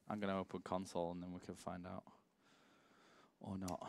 I'm going to open console and then we can find out. Or not.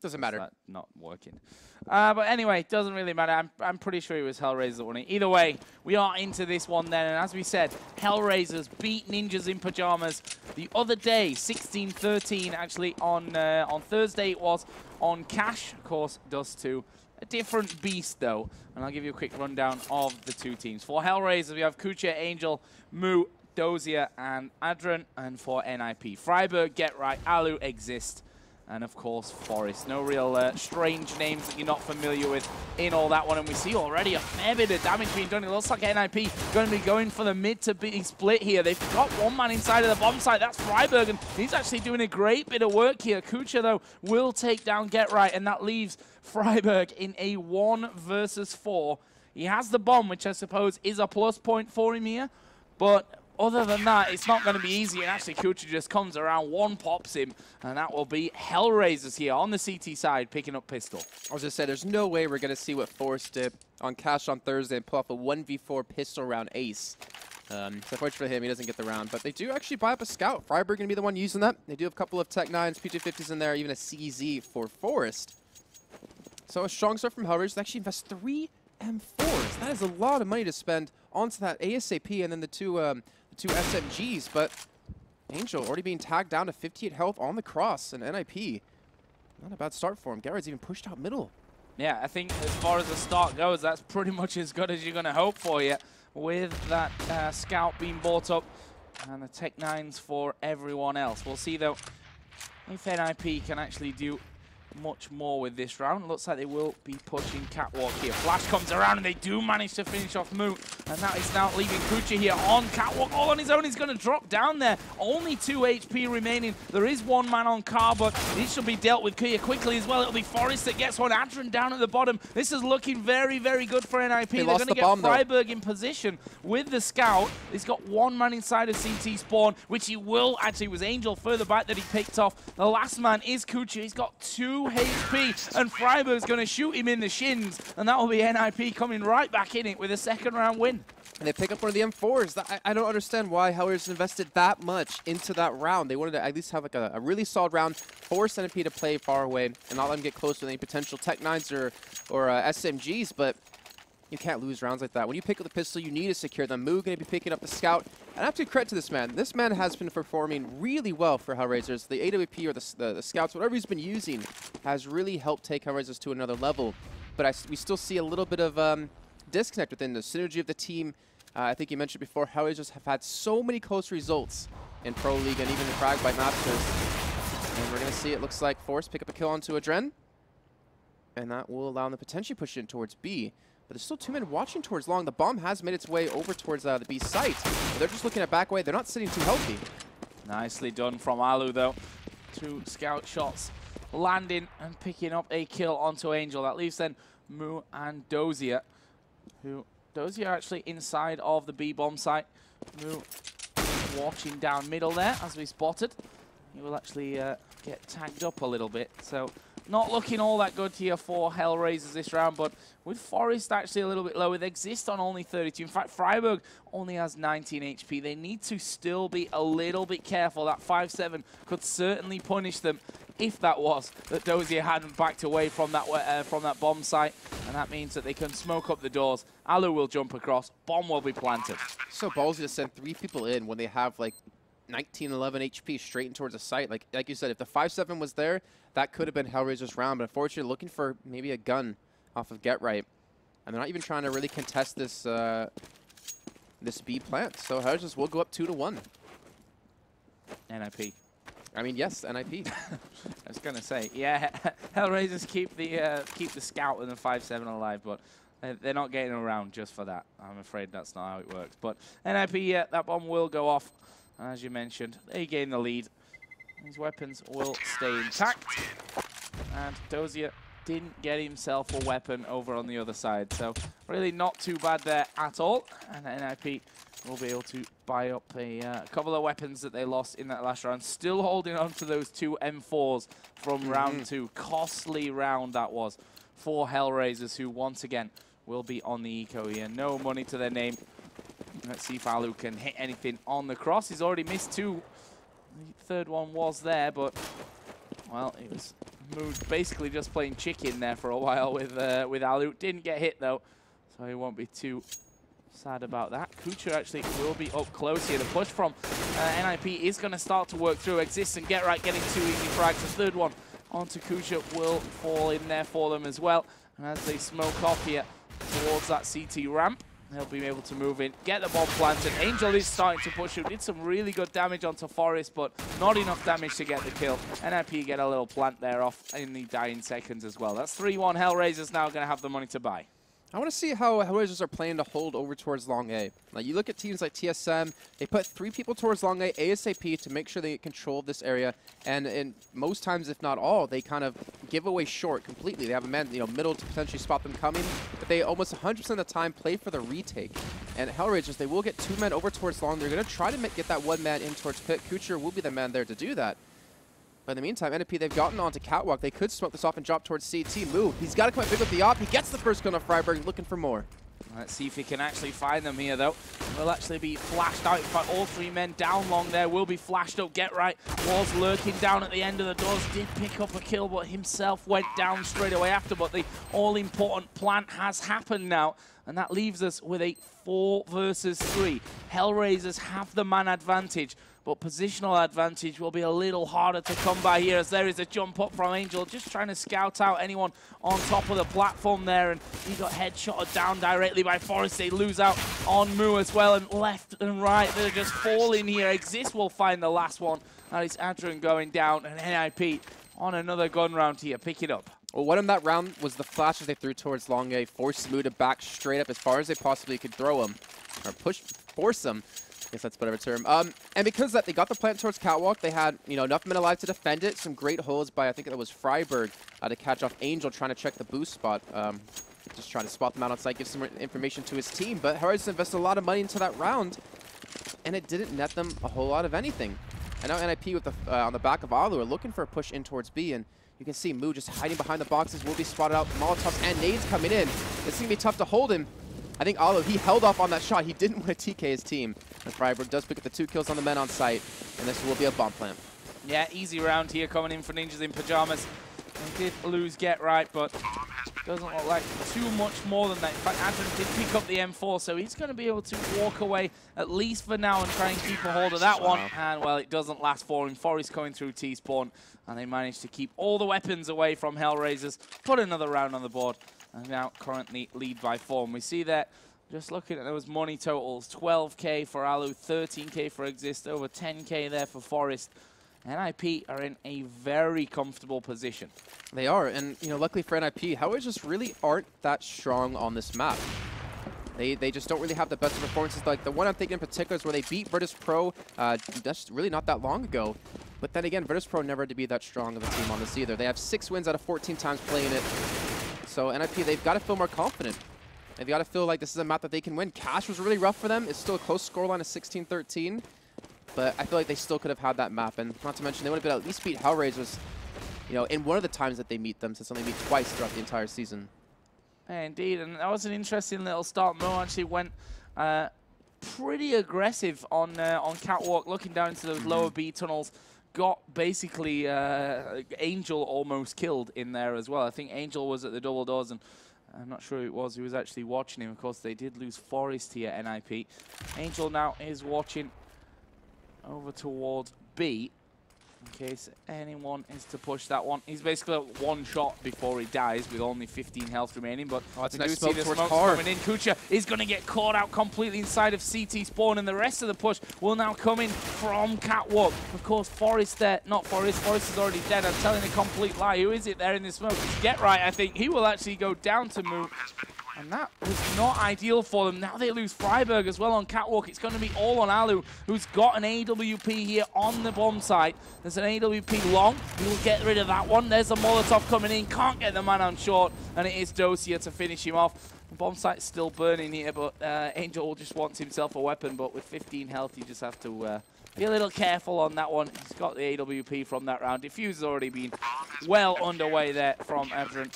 Doesn't matter. That not working. But anyway, doesn't really matter. I'm pretty sure it was HellRaisers that won it. Either way, we are into this one then. And as we said, HellRaisers beat Ninjas in Pyjamas the other day, 16-13 actually on Thursday it was on Cash. Of course, Dust 2. A different beast though. And I'll give you a quick rundown of the two teams. For HellRaisers, we have Kucha, Angel, Mu, Dozier, and Adren. And for NIP, Freiburg, Get Right, Alu, Exist. And of course, Forest. No real strange names that you're not familiar with in all that one. And we see already a fair bit of damage being done. It looks like NIP going to be going for the mid to be split here. They've got one man inside of the bomb site. That's Freiburg, and he's actually doing a great bit of work here. Kucha, though, will take down Get Right, and that leaves Freiburg in a 1 versus 4. He has the bomb, which I suppose is a plus point for him here. But other than that, it's not going to be easy, and actually Kucha just comes around, one pops him, and that will be HellRaisers here on the CT side, picking up pistol. I was just saying, there's no way we're going to see what Forrest did on Cash on Thursday and pull off a 1v4 pistol round ace. So unfortunately for him, he doesn't get the round, but they do actually buy up a scout. Freiburg going to be the one using that. They do have a couple of Tech 9s, P250s in there, even a CZ for Forrest. So a strong start from HellRaisers. They actually invest 3 M4s. That is a lot of money to spend onto that ASAP and then the two SMGs, but Angel already being tagged down to 58 health on the cross, and NIP, not a bad start for him. Garrett's even pushed out middle. Yeah, I think as far as the start goes, that's pretty much as good as you're going to hope for you, with that scout being bought up and the Tech 9s for everyone else. We'll see, though, if NIP can actually do much more with this round. Looks like they will be pushing Catwalk here. Flash comes around and they do manage to finish off Moot. And that is now leaving Kucha here on Catwalk. All on his own. He's going to drop down there. Only 2 HP remaining. There is one man on car, but this should be dealt with here quickly as well. It'll be Forrest that gets one. Adren down at the bottom. This is looking very, very good for NIP. They're going to get Freiburg in position with the scout. He's got one man inside of CT spawn, which he will. Actually, it was Angel further back that he picked off. The last man is Kucha. He's got 2 HP, and Freiburg's going to shoot him in the shins, and that will be NIP coming right back in it with a second round win. And they pick up one of the M4s. I don't understand why HellRaisers invested that much into that round. They wanted to at least have like a really solid round, force NIP to play far away, and not let them get close to any potential Tech 9s or SMGs, but you can't lose rounds like that. When you pick up the pistol, you need to secure them. Moo going to be picking up the scout. And I have to credit to this man. This man has been performing really well for HellRaisers. The AWP or the scouts, whatever he's been using, has really helped take HellRaisers to another level. But we still see a little bit of disconnect within the synergy of the team. I think you mentioned before, HellRaisers have had so many close results in Pro League and even in Frag by Masters. And we're going to see, it looks like Forrest pick up a kill onto Adren. And that will allow them to potentially push in towards B. But there's still 2 men watching towards long. The bomb has made its way over towards the B site. But they're just looking at back away. They're not sitting too healthy. Nicely done from Alu, though. 2 scout shots landing and picking up a kill onto Angel. That leaves then Mu and Dozier, who Dozier actually inside of the B bomb site. Mu watching down middle there, as we spotted. He will actually get tagged up a little bit. So not looking all that good here for HellRaisers this round, but with Forrest actually a little bit low, with Exist on only 32. In fact, Freiburg only has 19 HP. They need to still be a little bit careful. That 5-7 could certainly punish them if that was that Dozier hadn't backed away from that bomb site, and that means that they can smoke up the doors. Alu will jump across, bomb will be planted. So ballsy to send 3 people in when they have like 19, 11 HP straight in towards the site. Like you said, if the 5-7 was there, that could have been HellRaisers' round, but unfortunately looking for maybe a gun off of Get Right. And they're not even trying to really contest this this B plant. So HellRaisers will go up 2-1. NIP. I mean, yes, NIP. I was going to say, yeah, HellRaisers keep the scout and the 5-7 alive, but they're not getting around just for that. I'm afraid that's not how it works. But NIP, yeah, that bomb will go off. And as you mentioned, they gain the lead. His weapons will stay intact. And Dozier didn't get himself a weapon over on the other side. So really not too bad there at all. And NIP will be able to buy up a couple of weapons that they lost in that last round. Still holding on to those 2 M4s from round 2. Costly round that was for HellRaisers, who once again will be on the eco here. No money to their name. Let's see if Alu can hit anything on the cross. He's already missed 2. The third one was there, but, well, it was moved basically just playing chicken there for a while with Alu. Didn't get hit, though, so he won't be too sad about that. Kucha actually will be up close here. The push from NIP is going to start to work through. Exist and Get Right getting 2 easy frags. The third one onto Kucha will fall in there for them as well. And as they smoke off here towards that CT ramp, they'll be able to move in, get the bomb planted. Angel is starting to push who did some really good damage onto Forest, but not enough damage to get the kill. NIP get a little plant there off in the dying seconds as well. That's 3-1. HellRaisers now going to have the money to buy. I want to see how HellRaisers are playing to hold over towards Long A. Like, you look at teams like TSM, they put 3 people towards Long A ASAP to make sure they get control of this area. And in most times, if not all, they kind of give away short completely. They have a man, middle to potentially spot them coming, but they almost 100% of the time play for the retake. And HellRaisers, they will get 2 men over towards Long. They're going to try to get that 1 man in towards Pit. Kucher will be the man there to do that. But in the meantime, NP, they've gotten onto Catwalk. They could smoke this off and drop towards CT. Move. He's got to come out big with the op. He gets the first kill on Freiburg, looking for more. Let's see if he can actually find them here, though. Will actually be flashed out. In fact, all 3 men down long there will be flashed up. Get Right was lurking down at the end of the doors. Did pick up a kill, but himself went down straight away after. But the all-important plant has happened now. And that leaves us with a 4 versus 3. HellRaisers have the man advantage, but positional advantage will be a little harder to come by here, as there is a jump up from Angel, just trying to scout out anyone on top of the platform there, and he got headshotted down directly by Forest. They lose out on Moo as well, and left and right, they're just falling here. Exist will find the last one. That is Adrian going down, and NIP on another gun round here. Pick it up. Well, what in that round was the flashes they threw towards Long A, forced Moo to back straight up as far as they possibly could throw him, or force him. I guess that's a better term. And because that they got the plant towards Catwalk, they had enough men alive to defend it. Some great holds by, I think it was Freiburg, to catch off Angel trying to check the boost spot. Just trying to spot them out on site, give some information to his team. But HellRaisers invested a lot of money into that round, and it didn't net them a whole lot of anything. And now NIP with the on the back of Alu are looking for a push in towards B, and you can see Moo just hiding behind the boxes, will be spotted out. Molotovs and nades coming in. It's going to be tough to hold him. I think Alu, he held off on that shot. He didn't want to TK his team. And Freiburg does pick up the 2 kills on the men on site, and this will be a bomb plant. Yeah, easy round here coming in for Ninjas in Pyjamas. They did lose Get Right, but doesn't look like too much more than that. In fact, Adrian did pick up the M4, so he's going to be able to walk away, at least for now, and try and keep a hold of that one. And, well, it doesn't last for him. Forest going through T-spawn, and they managed to keep all the weapons away from HellRaisers, put another round on the board, and now currently lead by 4. And we see that, just looking at those money totals, 12K for Alu, 13K for Exist, over 10K there for Forest. NIP are in a very comfortable position. They are, and luckily for NIP, HellRaisers just really aren't that strong on this map. They just don't really have the best performances. Like the one I'm thinking in particular is where they beat Virtus Pro. That's really not that long ago. But then again, Virtus Pro never had to be that strong of a team on this either. They have 6 wins out of 14 times playing it. So NIP, they've got to feel more confident. They've got to feel like this is a map that they can win. Cash was really rough for them. It's still a close scoreline of 16-13. But I feel like they still could have had that map. And not to mention, they would have been at least beat HellRaisers, in one of the times that they meet them, since they only meet twice throughout the entire season. Yeah, indeed, and that was an interesting little start. Mo actually went pretty aggressive on Catwalk, looking down into those lower B tunnels. Got basically Angel almost killed in there as well. I think Angel was at the double doors, and I'm not sure who it was who was actually watching him. Of course, they did lose Forest here at NIP. Angel now is watching over towards B, in case anyone is to push that one. He's basically one shot before he dies with only 15 health remaining, but we do see the smoke coming in. Kucha is going to get caught out completely inside of CT spawn, and the rest of the push will now come in from Catwalk. Of course, Forest there, not Forest, Forest is already dead. I'm telling a complete lie. Who is it there in the smoke? It's Get Right, I think. He will actually go down to move. And that was not ideal for them. Now they lose Freiburg as well on Catwalk. It's going to be all on Alu, who's got an AWP here on the bomb site. There's an AWP long. He will get rid of that one. There's a Molotov coming in. Can't get the man on short. And it is Dosia to finish him off. The bomb site's still burning here, but Angel just wants himself a weapon. But with 15 health, you just have to be a little careful on that one. He's got the AWP from that round. Diffuse has already been well underway there from Adrian.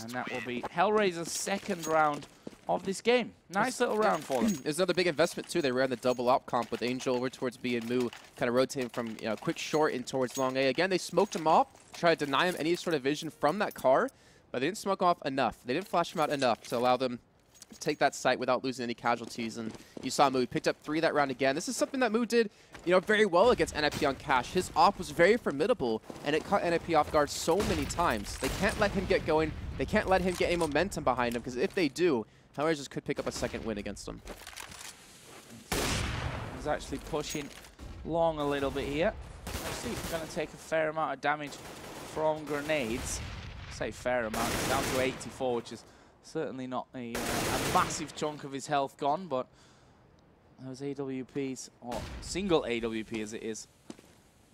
And that will be HellRaisers' second round of this game. Nice little round for them. There's another big investment too. They ran the double op comp with Angel over towards B and Moo, kind of rotating from quick short in towards long A. Again, they smoked him off, tried to deny him any sort of vision from that car, but they didn't smoke off enough. They didn't flash him out enough to allow them to take that site without losing any casualties. And you saw Moo picked up 3 that round again. This is something that Moo did very well against NIP on Cash. His op was very formidable, and it caught NIP off guard so many times. They can't let him get going. They can't let him get any momentum behind him, because if they do, HellRaisers could pick up a second win against them. He's actually pushing long a little bit here. Actually, going to take a fair amount of damage from grenades. I say fair amount, it's down to 84, which is certainly not a massive chunk of his health gone, but those AWPs, or single AWP as it is,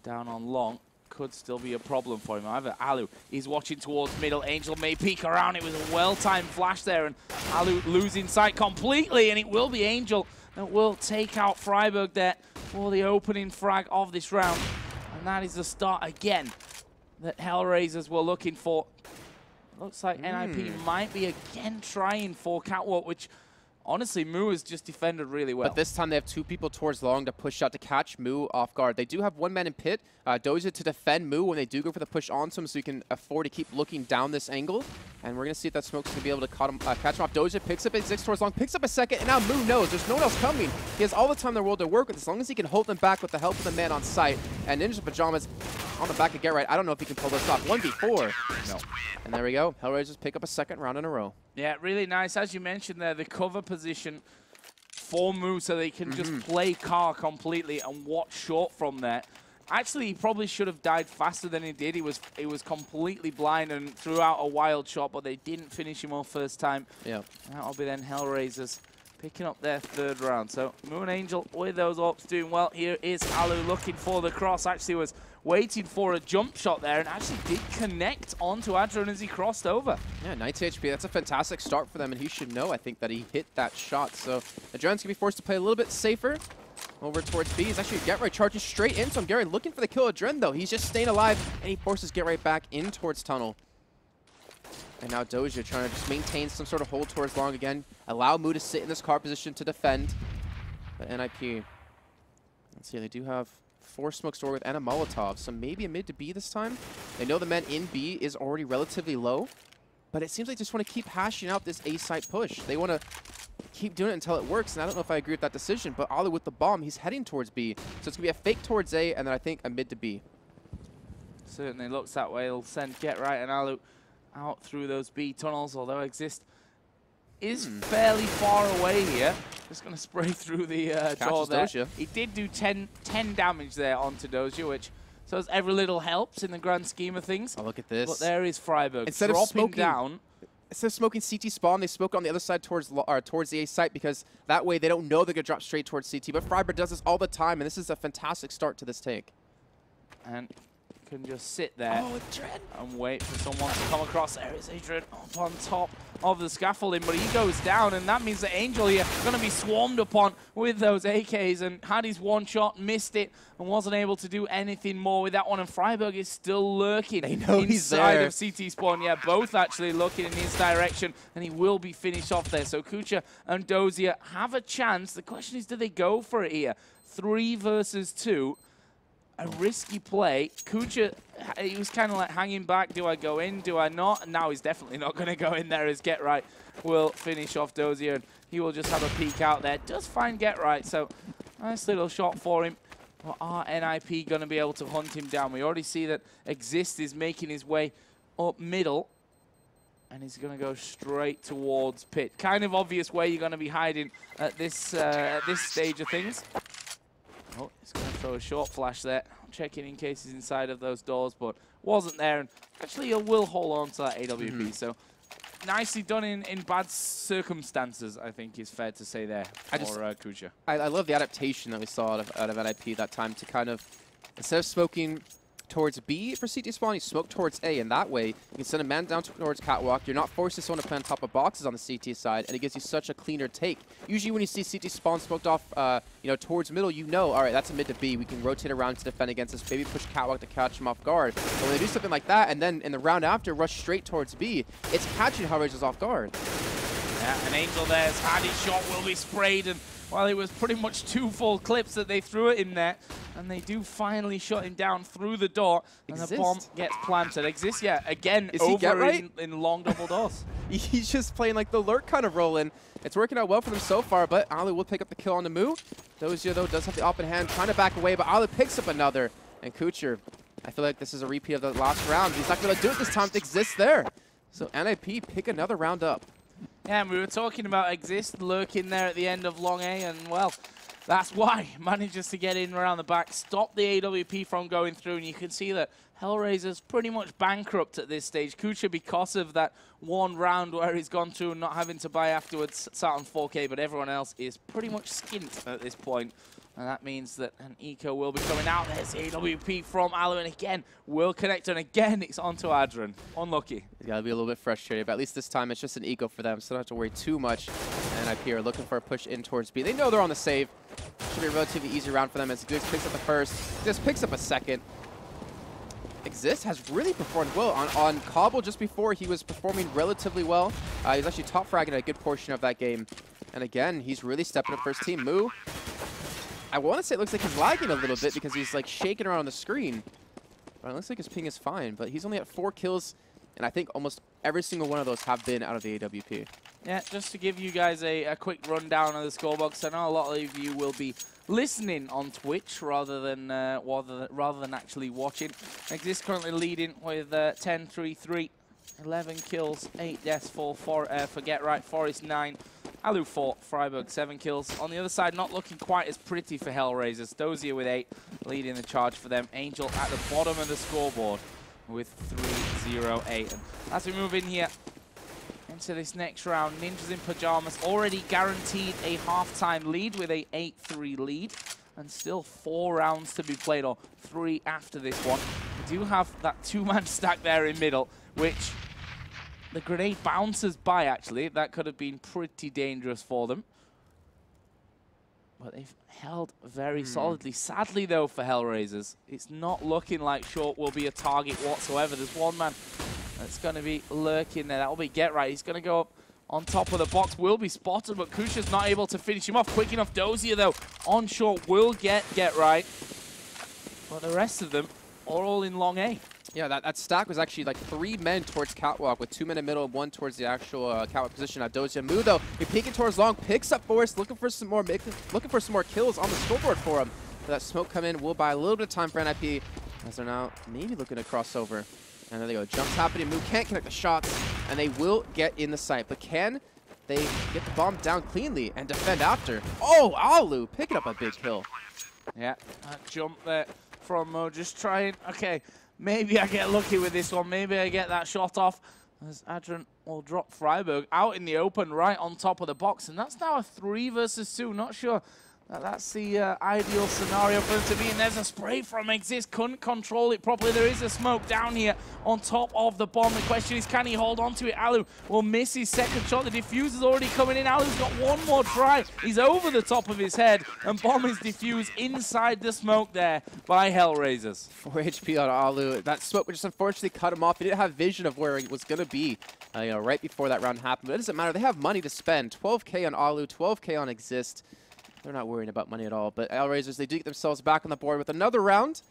down on long, could still be a problem for him. However, Alu is watching towards middle. Angel may peek around. It was a well-timed flash there, and Alu losing sight completely, and it will be Angel that will take out Freiburg there for the opening frag of this round. And that is the start again that HellRaisers were looking for. Looks like NIP might be again trying for Catwalk, which honestly, Moo has just defended really well. But this time they have 2 people towards long to push out to catch Moo off guard. They do have 1 man in pit, Doja to defend Moo when they do go for the push onto him, so you can afford to keep looking down this angle. And we're going to see if that smoke's going to be able to catch him off. Doja picks up a 6 towards long, picks up a second, and now Moo knows there's no one else coming. He has all the time in the world to work with, as long as he can hold them back with the help of the man on site. And Ninja Pyjamas on the back of Get Right. I don't know if he can pull this off. 1v4. No. And there we go. HellRaisers pick up a second round in a row. Yeah, really nice. As you mentioned there, the cover position for Moo, so they can just play car completely and watch short from there. Actually, he probably should have died faster than he did. He was completely blind and threw out a wild shot, but they didn't finish him off first time. Yeah. That'll be then HellRaisers picking up their 3rd round. So Moo and Angel with those ops doing well. Here is Alu looking for the cross. Actually was waiting for a jump shot there and actually did connect onto Adron as he crossed over. Yeah, 90 HP. That's a fantastic start for them, and he should know, I think, that he hit that shot. So Adron's going to be forced to play a little bit safer. Over towards B. He's actually Get Right charging straight into him. Get Right looking for the kill. Adren, though, he's just staying alive, and he forces Get Right back in towards tunnel. And now Doja trying to just maintain some sort of hold towards long again. Allow Moo to sit in this car position to defend. But NIP, let's see, they do have 4 smoke store with and a Molotov, so maybe a mid to B this time. They know the man in B is already relatively low, but it seems like they just want to keep hashing out this A site push. They want to keep doing it until it works, and I don't know if I agree with that decision, but Alu with the bomb, he's heading towards B. So it's going to be a fake towards A, and then I think a mid to B. Certainly looks that way. It'll send Get Right and Alu out through those B tunnels, although Exist is fairly far away here. Just going to spray through the door there. Doja. He did do 10 damage there onto Doja, which says every little helps in the grand scheme of things. Oh, look at this. But there is Freiburg instead dropping of smoking down. Instead of smoking CT spawn, they smoke on the other side towards the A site, because that way they don't know they're going to drop straight towards CT. But Freiburg does this all the time, and this is a fantastic start to this take. And can just sit there and wait for someone to come across. There is Adrian up on top of the scaffolding, but he goes down, and that means that Angel here is going to be swarmed upon with those AKs, and had his one shot, missed it, and wasn't able to do anything more with that one. And Freiburg is still lurking inside of CT spawn. Yeah, both actually looking in his direction, and he will be finished off there. So Kucha and Dozier have a chance. The question is, do they go for it here? 3 versus 2. A risky play. Kucha, he was kind of like hanging back. Do I go in? Do I not? And now he's definitely not going to go in there, as Get Right will finish off Dozier, and he will just have a peek out there. Does find Get Right, so nice little shot for him. But are NIP going to be able to hunt him down? We already see that Exist is making his way up middle, and he's going to go straight towards pit. Kind of obvious where you're going to be hiding at this stage of things. Oh, he's going to throw a short flash there. I'm checking in case he's inside of those doors, but wasn't there. And actually, he will hold on to that AWP. So nicely done in bad circumstances, I think is fair to say there for Kucha. I love the adaptation that we saw out of NIP that time to kind of, instead of smoking towards B for CT spawn, you smoke towards A, and that way you can send a man down towards Catwalk. You're not forced to someone to play on top of boxes on the CT side, and it gives you such a cleaner take. Usually when you see CT spawn smoked off towards middle, all right, that's a mid to B. We can rotate around to defend against this, maybe push Catwalk to catch him off guard. But when they do something like that, and then in the round after rush straight towards B, it's catching HellRaisers off guard. Yeah, an Angel there's had his shot, will be sprayed, and well, it was pretty much 2 full clips that they threw at him there, and they do finally shut him down through the door, and the bomb gets planted. Exists, yeah, again, over in long double doors. He's just playing like the lurk kind of role in. It's working out well for them so far, but Alu will pick up the kill on the Moo. Dozia, though, does have the open hand, trying to back away, but Alu picks up another. And Kucher, I feel like this is a repeat of the last round. He's not going to do it this time. It exists there. So NIP pick another round up. Yeah, and we were talking about Exist lurking there at the end of Long A, and well, that's why he manages to get in around the back, stop the AWP from going through, and you can see that HellRaisers pretty much bankrupt at this stage. Kucher, because of that one round where he's gone through and not having to buy afterwards, sat on 4K, but everyone else is pretty much skint at this point. And that means that an eco will be coming out. There's AWP from Alu, and again, will connect, and again, it's onto Adren. Unlucky. He's got to be a little bit frustrated, but at least this time it's just an eco for them, so don't have to worry too much. And NIP are looking for a push in towards B. They know they're on the save. Should be a relatively easy round for them as Exist picks up the first. Exist picks up a second. Exist has really performed well on Cobble just before. He was performing relatively well. He's actually top fragging a good portion of that game. And again, he's really stepping up for his team. Moo, I want to say it looks like he's lagging a little bit because he's like shaking around on the screen. But it looks like his ping is fine, but he's only at 4 kills, and I think almost every single one of those have been out of the AWP. Yeah, just to give you guys a quick rundown of the scorebox, I know a lot of you will be listening on Twitch rather than actually watching. Exist currently leading with 10-3-3, 11 kills, 8 deaths for Forget Right, Forest 9. Alu 4, Freiburg 7 kills. On the other side, not looking quite as pretty for HellRaisers. Dozia with 8, leading the charge for them. Angel at the bottom of the scoreboard with 3-0-8. And as we move in here into this next round, Ninjas in Pyjamas already guaranteed a halftime lead with a 8-3 lead. And still 4 rounds to be played, or 3 after this one. We do have that 2-man stack there in middle, which the grenade bounces by, actually. That could have been pretty dangerous for them. But they've held very solidly. Sadly, though, for HellRaisers, it's not looking like Short will be a target whatsoever. There's one man that's going to be lurking there. That'll be Get Right. He's going to go up on top of the box. Will be spotted, but Kucher's not able to finish him off quick enough. Dozia, though, on Short will get Right. But the rest of them are all in Long A. Yeah, that stack was actually like 3 men towards Catwalk with 2 men in the middle and 1 towards the actual Catwalk position. Dozia Moo, though, he peeking towards Long, picks up Forest, looking for some more kills on the scoreboard for him. So that smoke come in will buy a little bit of time for NIP as they're now maybe looking to cross over. And there they go. Jumps happening. Moo can't connect the shots, and they will get in the site. But can they get the bomb down cleanly and defend after? Oh, Alu picking up a big kill. Yeah, that jump there from Mo, just trying. Okay. Maybe I get lucky with this one. Maybe I get that shot off as Adren will drop Freiburg out in the open right on top of the box. And that's now a 3 versus 2. Not sure that that's the ideal scenario for them to be. And there's a spray from Exist. Couldn't control it properly. There is a smoke down here on top of the bomb. The question is, can he hold on to it? Alu will miss his second shot. The diffuser's already coming in. Alu's got one more try. He's over the top of his head. And bomb is diffused inside the smoke there by HellRaisers. 4 HP on Alu. That smoke just unfortunately cut him off. He didn't have vision of where he was going to be right before that round happened. But it doesn't matter. They have money to spend. 12K on Alu, 12K on Exist. They're not worrying about money at all. But HellRaisers, they do get themselves back on the board with another round.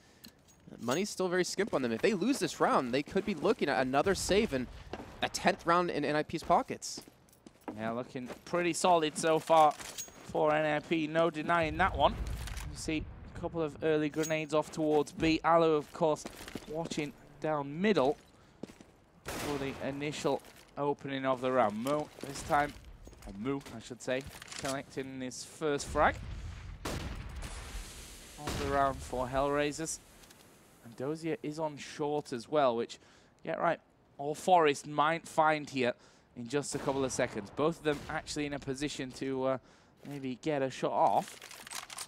Money's still very skimp on them. If they lose this round, they could be looking at another save and a 10th round in NIP's pockets. Yeah, looking pretty solid so far for NIP. No denying that one. You see a couple of early grenades off towards B. Alu, of course, watching down middle for the initial opening of the round. Mo this time, or Moo, I should say, collecting his first frag of the round for HellRaisers. And Dozia is on Short as well, which, yeah, right, or Forest might find here in just a couple of seconds. Both of them actually in a position to maybe get a shot off.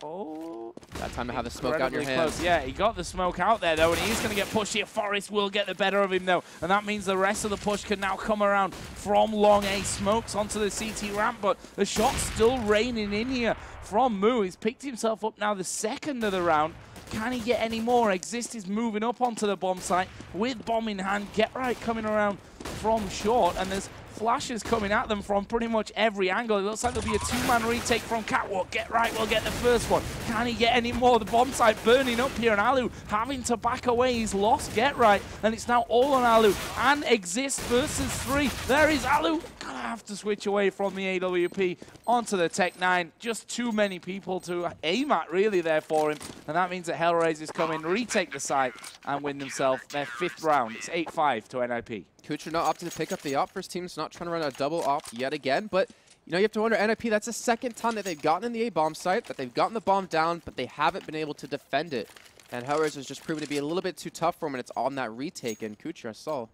Oh, that time to have the smoke out in your hands. Close. Yeah, he got the smoke out there, though, and he's going to get pushed here. Forest will get the better of him, though, and that means the rest of the push can now come around from Long A. Smokes onto the CT ramp, but the shot's still raining in here from Moo. He's picked himself up now the second of the round. Can he get any more? Exist is moving up onto the bomb site with bomb in hand. Get Right coming around from Short, and there's flashes coming at them from pretty much every angle. It looks like there'll be a 2-man retake from Catwalk. Get Right will get the first one. Can he get any more? The bomb site burning up here, and Alu having to back away. He's lost Get Right, and it's now all on Alu. And Exist versus 3. There is Alu. Gonna have to switch away from the AWP onto the Tech-9. Just too many people to aim at, really, there for him. And that means that HellRaisers come in, retake the site, and win themselves their 5th round. It's 8-5 to NIP. Kucher not opting to pick up the op. First team's not trying to run a double op yet again, but you know, you have to wonder, NIP, that's the second time that they've gotten in the A bomb site, that they've gotten the bomb down, but they haven't been able to defend it. And HellRaisers has just proven to be a little bit too tough for him, and it's on that retake. And Kucher, I saw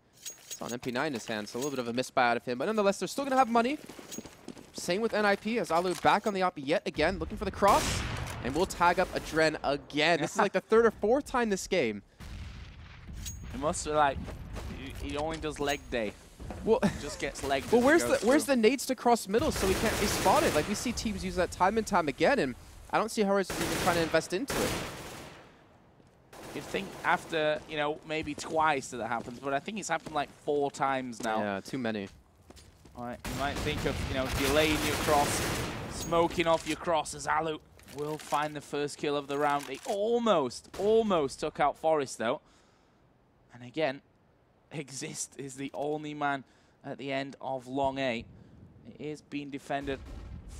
an MP9 in his hand, so a little bit of a misbuy out of him. But nonetheless, they're still going to have money. Same with NIP, as Alu back on the op yet again, looking for the cross. And we'll tag up Adren again. This is like the 3rd or 4th time this game. It must be like, he only does leg day. Well, just gets legged. Well, where's the nades to cross middle so he can't be spotted? Like, we see teams use that time and time again, and I don't see HellRaisers even trying to invest into it. You'd think after, you know, maybe twice that happens, but I think it's happened like 4 times now. Yeah, too many. All right, you might think of, you know, delaying your cross, smoking off your cross, as Alu will find the first kill of the round. They almost took out Forest, though. And again, Exist is the only man at the end of Long A. It is being defended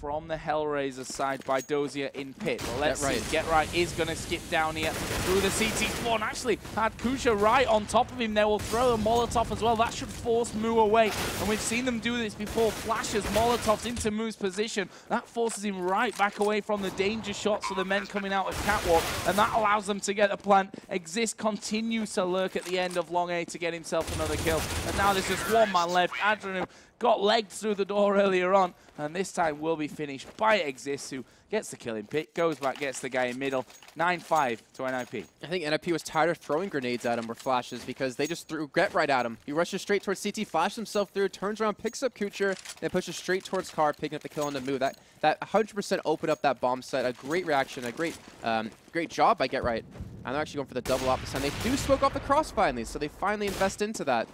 from the HellRaisers side by Dozier in pit. Well, let's see. Get Right is going to skip down here through the CT spawn. Actually, had Kucher right on top of him there. Will throw a Molotov as well. That should force Moo away. And we've seen them do this before. Flashes Molotovs into Moo's position. That forces him right back away from the danger shots of the men coming out of Catwalk. And that allows them to get a plant. Exist continues to lurk at the end of Long A to get himself another kill. And now there's just 1 man left. Adrenu got legged through the door earlier on, and this time will be finished by Exist, who gets the kill in pit, goes back, gets the guy in middle. 9-5 to NIP. I think NIP was tired of throwing grenades at him or flashes because they just threw Get Right at him. He rushes straight towards CT, flashes himself through, turns around, picks up Kucher, then pushes straight towards Car, picking up the kill on the move. That 100% opened up that bomb site. A great reaction, a great job by Get Right. And they're actually going for the double op this time. They do smoke off the cross finally, so they finally invest into that.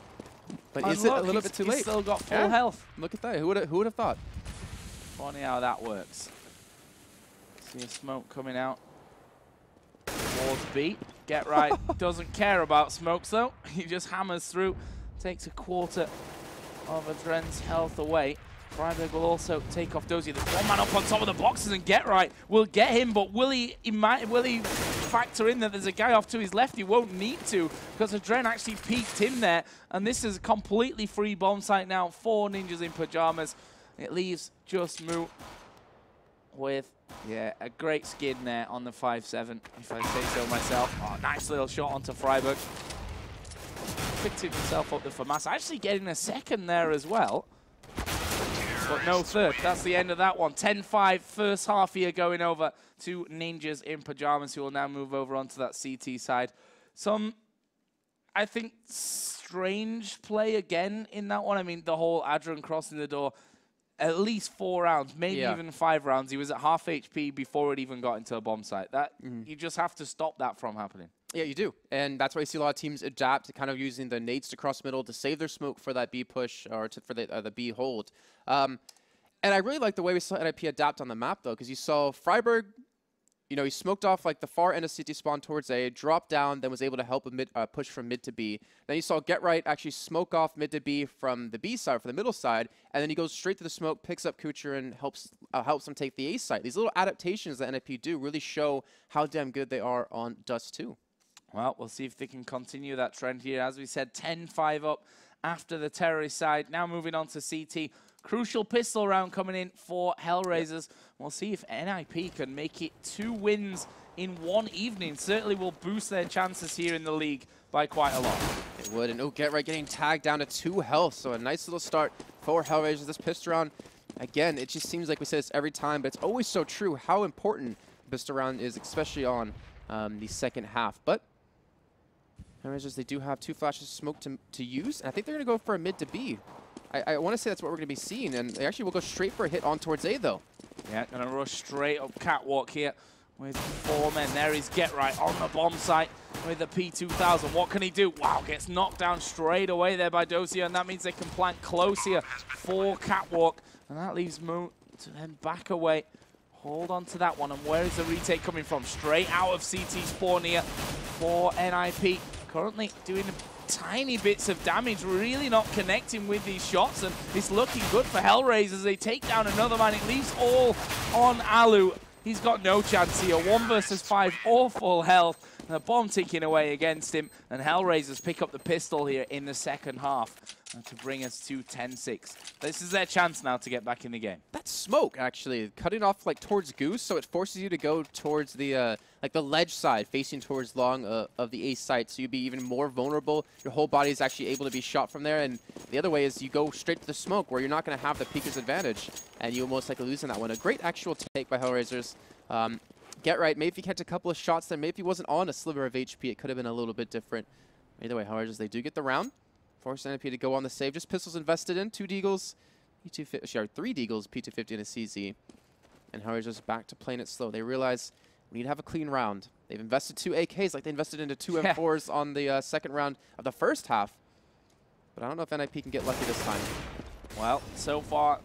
But is it a little bit too late? He's still got full health. Look at that. Who would have thought? Funny how that works. See a smoke coming out towards B. Get Right doesn't care about smokes though. He just hammers through, takes a quarter of Adren's health away. Freiburg will also take off Dozier. There's 1 man up on top of the boxes, and Get Right will get him, but will he factor in that there's a guy off to his left? He won't need to, because Adren actually peeked him there, and this is a completely free bomb site now. 4 ninjas in Pyjamas. It leaves just Moo with, yeah, a great skin there on the 5-7, if I say so myself. Oh, nice little shot onto Freiburg. Picked himself up the FAMAS, actually getting a second there as well. But no third. That's the end of that one. 10-5, first half here going over to Ninjas in Pyjamas, who will now move over onto that CT side. Some, I think, strange play again in that one. I mean, the whole Adren crossing the door, at least 4 rounds, maybe even 5 rounds. He was at half HP before it even got into a bomb site. That you just have to stop that from happening. Yeah, you do. And that's why you see a lot of teams adapt to kind of using the nades to cross middle to save their smoke for that B push or for the B hold. And I really like the way we saw NIP adapt on the map, though, because you saw Freiburg, you know, he smoked off like the far end of CT spawn towards A, dropped down, then was able to help a push from mid to B. Then you saw Get Right actually smoke off mid to B from the B side, from the middle side, and then he goes straight to the smoke, picks up Kucher, and helps them take the A side. These little adaptations that NIP do really show how damn good they are on Dust 2. Well, we'll see if they can continue that trend here. As we said, 10-5 up after the terrorist side. Now moving on to CT. Crucial pistol round coming in for HellRaisers. We'll see if NIP can make it 2 wins in one evening. Certainly will boost their chances here in the league by quite a lot. It would. And Get Right getting tagged down to 2 health. So a nice little start for HellRaisers. This pistol round, again, it just seems like we say this every time, but it's always so true how important pistol round is, especially on the second half. But HellRaisers, they do have 2 flashes of smoke to use, and I think they're going to go for a mid to B. I want to say that's what we're going to be seeing, and they actually will go straight for a hit on towards A, though. Yeah, going to rush straight up Catwalk here with 4 men. There is Get Right on the bomb site. with the P2000. What can he do? Wow, gets knocked down straight away there by Dozier, and that means they can plant close here for Catwalk. And that leaves Moo to then back away. Hold on to that one. And where is the retake coming from? Straight out of CT spawn here for NIP. Currently doing tiny bits of damage, really not connecting with these shots, and it's looking good for HellRaisers. They take down another man. It leaves all on Alu. He's got no chance here. 1 versus 5, awful health. And a bomb ticking away against him, and HellRaisers pick up the pistol here in the second half to bring us to 10-6. This is their chance now to get back in the game. That smoke, actually, cutting off like towards Goose, so it forces you to go towards the like the ledge side, facing towards long of the A site, so you'd be even more vulnerable. Your whole body is actually able to be shot from there, and the other way is you go straight to the smoke, where you're not going to have the peeker's advantage, and you'll most likely lose in that one. A great actual take by HellRaisers. Get right, maybe if he catch a couple of shots there, maybe if he wasn't on a sliver of HP, it could have been a little bit different. Either way, HellRaisers, they do get the round. Force NIP to go on the save. Just pistols invested in, 2 Deagles, P250, sorry, 3 Deagles, P250 and a CZ. And HellRaisers back to playing it slow. They realize we need to have a clean round. They've invested 2 AKs like they invested into 2 M4s on the second round of the first half. But I don't know if NIP can get lucky this time. Well, so far,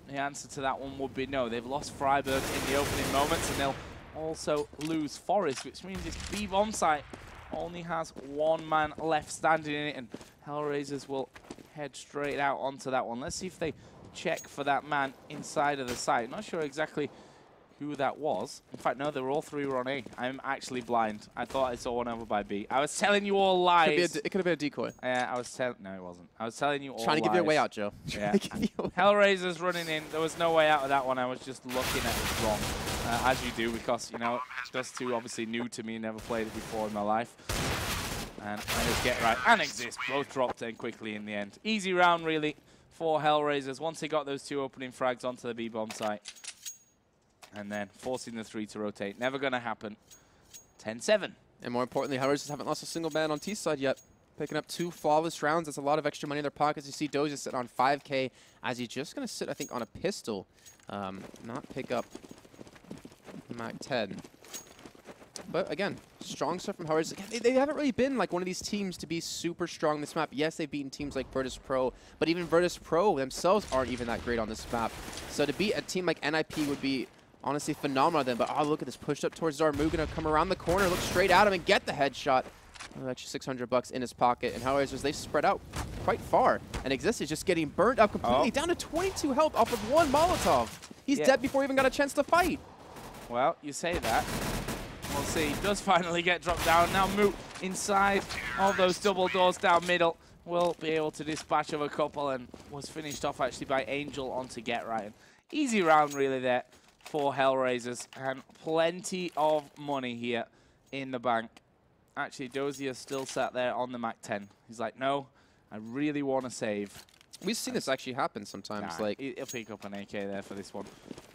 the answer to that one would be no. They've lost Freiburg in the opening moments, and they'll also lose Forest, which means this B-bomb site only has 1 man left standing in it, and HellRaisers will head straight out onto that one. Let's see if they check for that man inside of the site. Not sure exactly who that was. In fact, no, they were all 3 were on A. I'm actually blind. I thought I saw one over by B. I was telling you all lies. It could have been a decoy. Yeah, I was telling... No, it wasn't. I was telling you all Trying to give you a way out, Joe. Yeah. HellRaisers running in. There was no way out of that one. I was just looking at it wrong. As you do, because, you know, Dust 2 obviously new to me. Never played it before in my life. And I just get right and exist. Both dropped in quickly in the end. Easy round, really, for HellRaisers. Once they got those 2 opening frags onto the B-bomb site. And then forcing the 3 to rotate. Never going to happen. 10-7. And more importantly, HellRaisers haven't lost a single man on T side yet. Picking up 2 flawless rounds. That's a lot of extra money in their pockets. You see Dozier sit on 5K as he's just going to sit, I think, on a pistol. Not pick up Mac 10. But again, strong stuff from HellRaisers. They haven't really been like one of these teams to be super strong this map. Yes, they've beaten teams like Virtus Pro, but even Virtus Pro themselves aren't even that great on this map. So to beat a team like NIP would be honestly phenomenal then. But oh, look at this push up towards Zarmu, gonna come around the corner, look straight at him and get the headshot. Oh, actually $600 in his pocket. And HellRaisers, they spread out quite far. And Exist is just getting burnt up completely, down to 22 health off of 1 Molotov. He's dead before he even got a chance to fight. Well, you say that. We'll see. He does finally get dropped down. Now Moot inside of those double doors down middle will be able to dispatch of a couple, and was finished off actually by Angel onto Get Right. Easy round really there for HellRaisers, and plenty of money here in the bank. Actually, Dozier still sat there on the Mac 10. He's like, no, I really want to save. We've seen this actually happen sometimes. Nah, like he'll pick up an AK there for this one.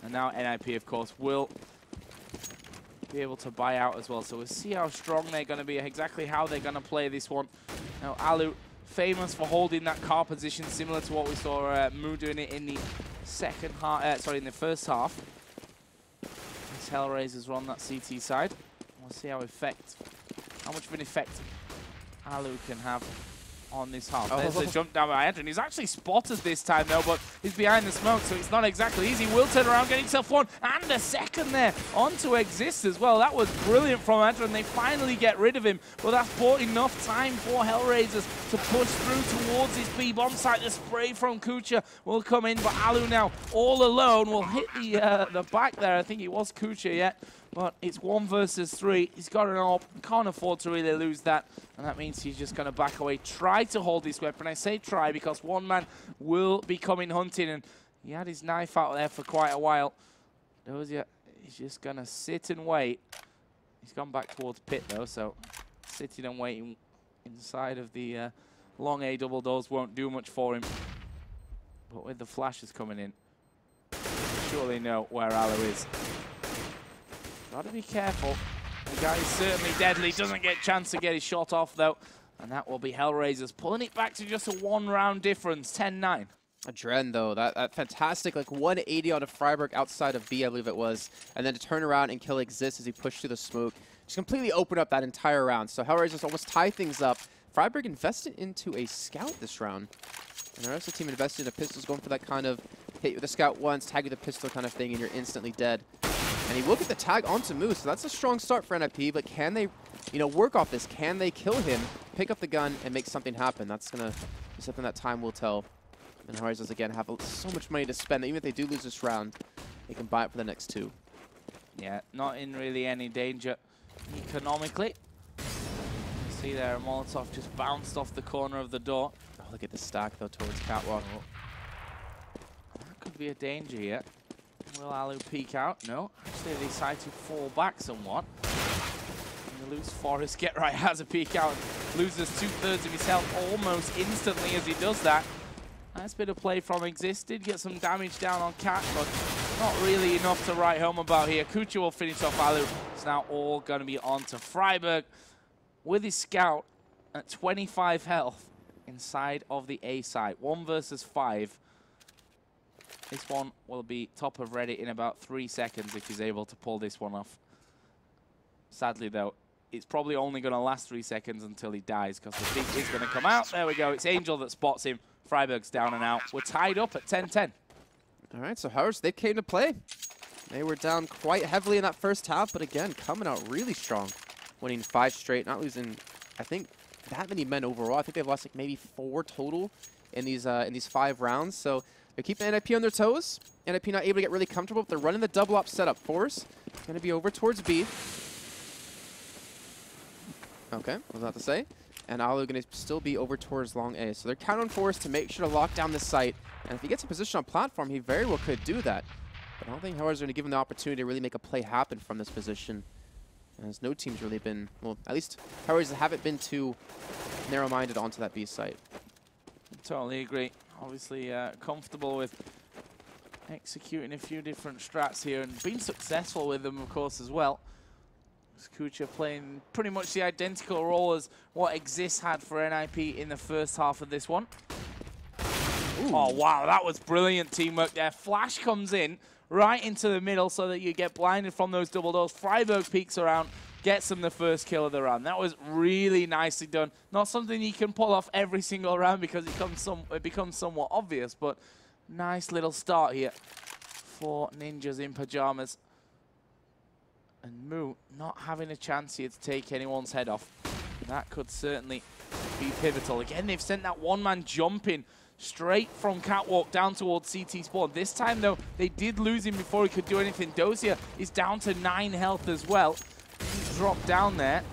And now NIP, of course, will be able to buy out as well. So we'll see how strong they're going to be, exactly how they're going to play this one. Now, Alu, famous for holding that car position, similar to what we saw Moo doing it in the second half. In the first half. These HellRaisers are on that CT side. We'll see how much of an effect Alu can have on this half. There's a jump down by Adrian. He's actually spotted this time though, but he's behind the smoke, so it's not exactly easy. Will turn around, get himself 1 and a second there onto Exist as well. That was brilliant from Adrian. They finally get rid of him, but that's bought enough time for HellRaisers to push through towards his B-bomb site. The spray from Kucha will come in, but Alu now all alone will hit the back there. I think it was Kucha yet. But it's 1 versus 3. He's got an AWP. Can't afford to really lose that. And that means he's just going to back away. Try to hold this weapon. I say try because 1 man will be coming hunting. And he had his knife out there for quite a while. Dozier is just going to sit and wait. He's gone back towards pit though. So sitting and waiting inside of the long A double doors won't do much for him. But with the flashes coming in, surely know where Alu is. Got to be careful. The guy is certainly deadly. Doesn't get a chance to get his shot off, though. And that will be HellRaisers pulling it back to just a 1-round difference, 10-9. Adren, though, that fantastic, like 180 on a Freiburg outside of B, I believe it was. And then to turn around and kill Exist as he pushed through the smoke. just completely open up that entire round. So HellRaisers almost tie things up. Freiburg invested into a scout this round. And the rest of the team invested in a pistols, going for that kind of hit with a scout once, tag with a pistol kind of thing, and you're instantly dead. And he will get the tag onto Moose, so that's a strong start for NIP, but can they, work off this? Can they kill him, pick up the gun, and make something happen? That's going to be something that time will tell. And HellRaisers, again, have so much money to spend that even if they do lose this round, they can buy it for the next 2. Yeah, not in really any danger economically. See there, Molotov just bounced off the corner of the door. Oh, look at the stack, though, towards Catwalk. That could be a danger here. Will Alu peek out? No. Actually, they decide to fall back somewhat. And the loose Forest Get Right has a peek out. Loses 2/3 of his health almost instantly as he does that. Nice bit of play from Exist. Did get some damage down on Cat, but not really enough to write home about here. Kucha will finish off Alu. It's now all going to be on to Freiburg with his scout at 25 health inside of the A site. 1 versus 5. This one will be top of Reddit in about 3 seconds if he's able to pull this one off. Sadly, though, it's probably only going to last 3 seconds until he dies because the peak is going to come out. There we go. It's Angel that spots him. Freiburg's down and out. We're tied up at 10-10. All right, so HellRaisers, they came to play. They were down quite heavily in that first half, but again, coming out really strong. Winning 5 straight, not losing, I think, that many men overall. I think they've lost like maybe 4 total in these 5 rounds. So they're keeping NIP on their toes. NIP not able to get really comfortable, but they're running the double up setup. Force going to be over towards B. Okay, what was that to say? And Alu going to still be over towards long A. So they're counting on Force to make sure to lock down the site. And if he gets a position on platform, he very well could do that. But I don't think HellRaisers are going to give him the opportunity to really make a play happen from this position. As no team's really been, well, at least HellRaisers haven't been too narrow-minded onto that B site. Totally agree. Obviously comfortable with executing a few different strats here and being successful with them, of course, as well. Kucha playing pretty much the identical role as what Exist had for NIP in the first half of this one. Ooh. Oh, wow, that was brilliant teamwork there. Flash comes in right into the middle so that you get blinded from those double doors. Freiburg peeks around, gets them the first kill of the round. That was really nicely done. Not something you can pull off every single round because it becomes somewhat obvious, but nice little start here for Ninjas in Pyjamas. And Moo not having a chance here to take anyone's head off. That could certainly be pivotal. Again, they've sent that one-man jump in straight from Catwalk down towards CT spawn. This time, though, they did lose him before he could do anything. Dozier is down to 9 health as well. He dropped down there.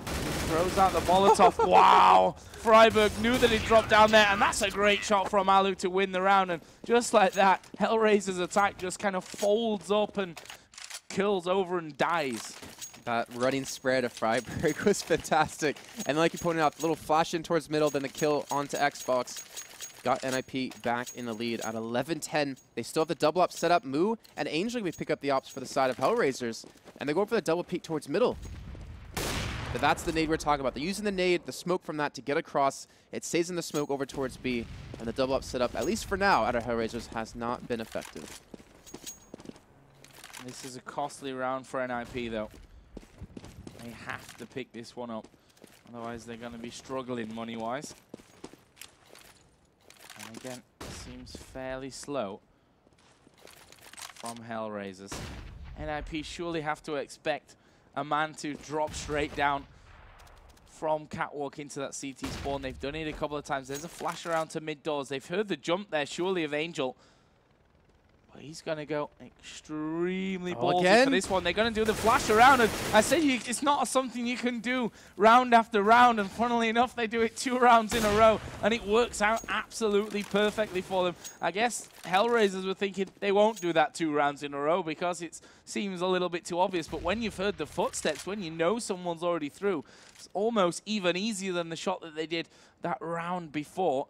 He throws out the Molotov. Wow! Freiburg knew that he dropped down there, and that's a great shot from Alu to win the round. And just like that, HellRaisers' attack just kind of folds up and kills over and dies. That running spread of Freiburg was fantastic. And like you pointed out, the little flash in towards middle, then the kill onto Xbox. Got NIP back in the lead at 11-10. They still have the double up set up. Moo and Angel will pick up the ops for the side of HellRaisers. And they're going for the double peek towards middle. But that's the nade we're talking about. They're using the nade, the smoke from that to get across. It stays in the smoke over towards B. And the double up set up, at least for now, out of HellRaisers, has not been effective. This is a costly round for NIP, though. They have to pick this one up. Otherwise, they're going to be struggling money-wise. And again, it seems fairly slow from HellRaisers. NIP surely have to expect a man to drop straight down from Catwalk into that CT spawn. They've done it a couple of times. There's a flash around to mid doors. They've heard the jump there, surely, of Angel. He's going to go extremely ballsy for this one. They're going to do the flash around. And I said it's not something you can do round after round. And funnily enough, they do it 2 rounds in a row. And it works out absolutely perfectly for them. I guess HellRaisers were thinking they won't do that 2 rounds in a row because it seems a little bit too obvious. But when you've heard the footsteps, when you know someone's already through, it's almost even easier than the shot that they did that round before.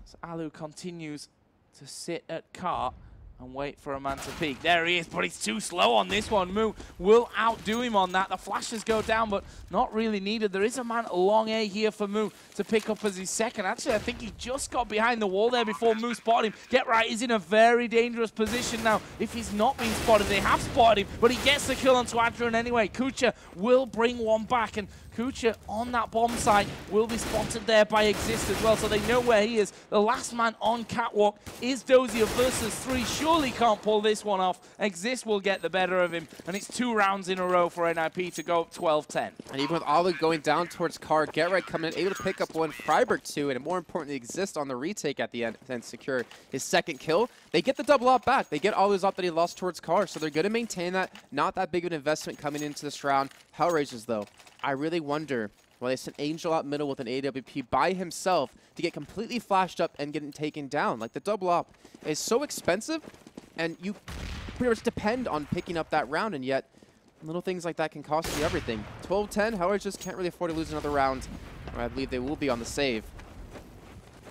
So Alu continues to sit at cart and wait for a man to peek. There he is, but he's too slow on this one. Moo will outdo him on that. The flashes go down, but not really needed. There is a man long A here for Moo to pick up as his second. Actually, I think he just got behind the wall there before Moo spotted him. Get right, he's in a very dangerous position now. If he's not being spotted, they have spotted him, but he gets the kill onto Adrian anyway. Kucha will bring one back, and Kucha on that bomb site will be spotted there by Exist as well, so they know where he is. The last man on Catwalk is Dozier versus 3. Surely can't pull this one off. Exist will get the better of him, and it's 2 rounds in a row for NIP to go up 12-10. And even with Alu going down towards Car, Get Right coming in, able to pick up one, Freiburg 2, and more importantly, Exist on the retake at the end and secure his second kill. They get the double op back. They get Alu's op that he lost towards Car, so they're going to maintain that. Not that big of an investment coming into this round. HellRaisers, though, I really wonder why they sent Angel out middle with an AWP by himself to get completely flashed up and getting taken down. Like, the double op is so expensive, and you pretty much depend on picking up that round, and yet little things like that can cost you everything. 12-10, HellRaisers just can't really afford to lose another round, or I believe they will be on the save.